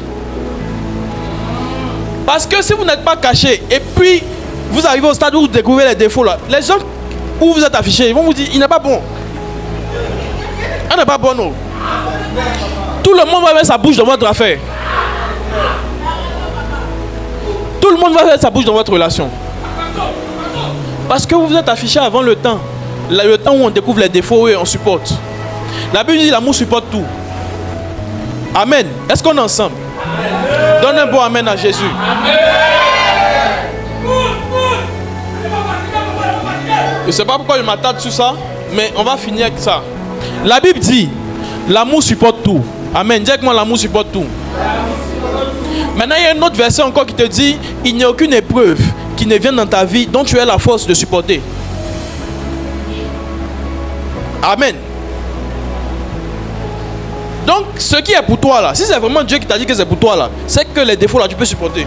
Parce que si vous n'êtes pas caché, et puis vous arrivez au stade où vous découvrez les défauts là, les gens où vous êtes affichés, ils vont vous dire, il n'est pas bon. Il n'est pas bon, non. Tout le monde va mettre sa bouche dans votre affaire. Tout le monde va mettre sa bouche dans votre relation. Parce que vous vous êtes affiché avant le temps. Le temps où on découvre les défauts et on supporte. La Bible dit l'amour supporte tout. Amen. Est-ce qu'on est ensemble? Donne un bon amen à Jésus. Je ne sais pas pourquoi je m'attarde sur ça, mais on va finir avec ça. La Bible dit l'amour supporte tout. Amen. Dis avec moi, l'amour supporte tout. Maintenant, il y a une autre verset encore qui te dit il n'y a aucune épreuve qui ne vienne dans ta vie dont tu as la force de supporter. Amen. Donc, ce qui est pour toi là, si c'est vraiment Dieu qui t'a dit que c'est pour toi là, c'est que les défauts là, tu peux supporter.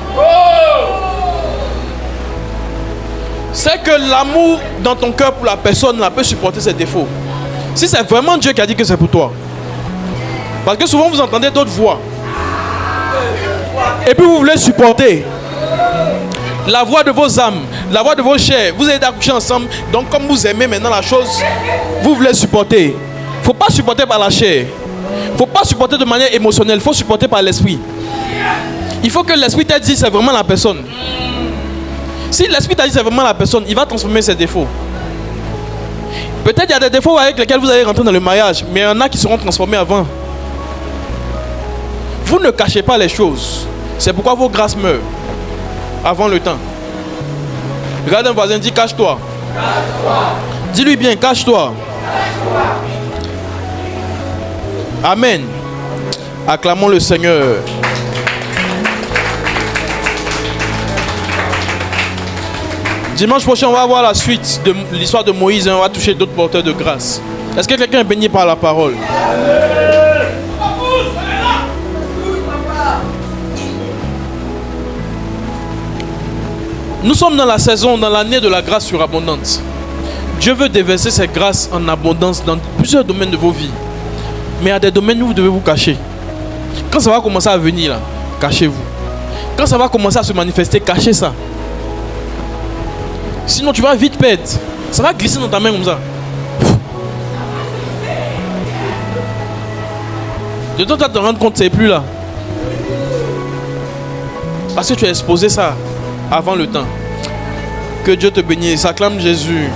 C'est que l'amour dans ton cœur pour la personne là peut supporter ses défauts. Si c'est vraiment Dieu qui a dit que c'est pour toi. Parce que souvent vous entendez d'autres voix. Et puis vous voulez supporter la voix de vos âmes, la voix de vos chairs. Vous êtes accouchés ensemble. Donc comme vous aimez maintenant la chose, vous voulez supporter. Il ne faut pas supporter par la chair. Il ne faut pas supporter de manière émotionnelle. Il faut supporter par l'esprit. Il faut que l'esprit t'ait dit c'est vraiment la personne. Si l'esprit t'a dit c'est vraiment la personne, il va transformer ses défauts. Peut-être il y a des défauts avec lesquels vous allez rentrer dans le mariage, mais il y en a qui seront transformés avant. Vous ne cachez pas les choses. C'est pourquoi vos grâces meurent avant le temps. Regarde un voisin, dis cache-toi. Dis-lui bien, cache-toi. Amen. Acclamons le Seigneur. Dimanche prochain, on va voir la suite de l'histoire de Moïse et on va toucher d'autres porteurs de grâce. Est-ce que quelqu'un est béni par la parole? Nous sommes dans la saison, dans l'année de la grâce surabondante. Dieu veut déverser ses grâces en abondance dans plusieurs domaines de vos vies. Mais il y a des domaines où vous devez vous cacher. Quand ça va commencer à venir, là, cachez-vous. Quand ça va commencer à se manifester, cachez ça. Sinon, tu vas vite perdre. Ça va glisser dans ta main comme ça. De temps, tu vas te rendre compte que c'est plus là. Parce que tu as exposé ça avant le temps. Que Dieu te bénisse. Acclame Jésus.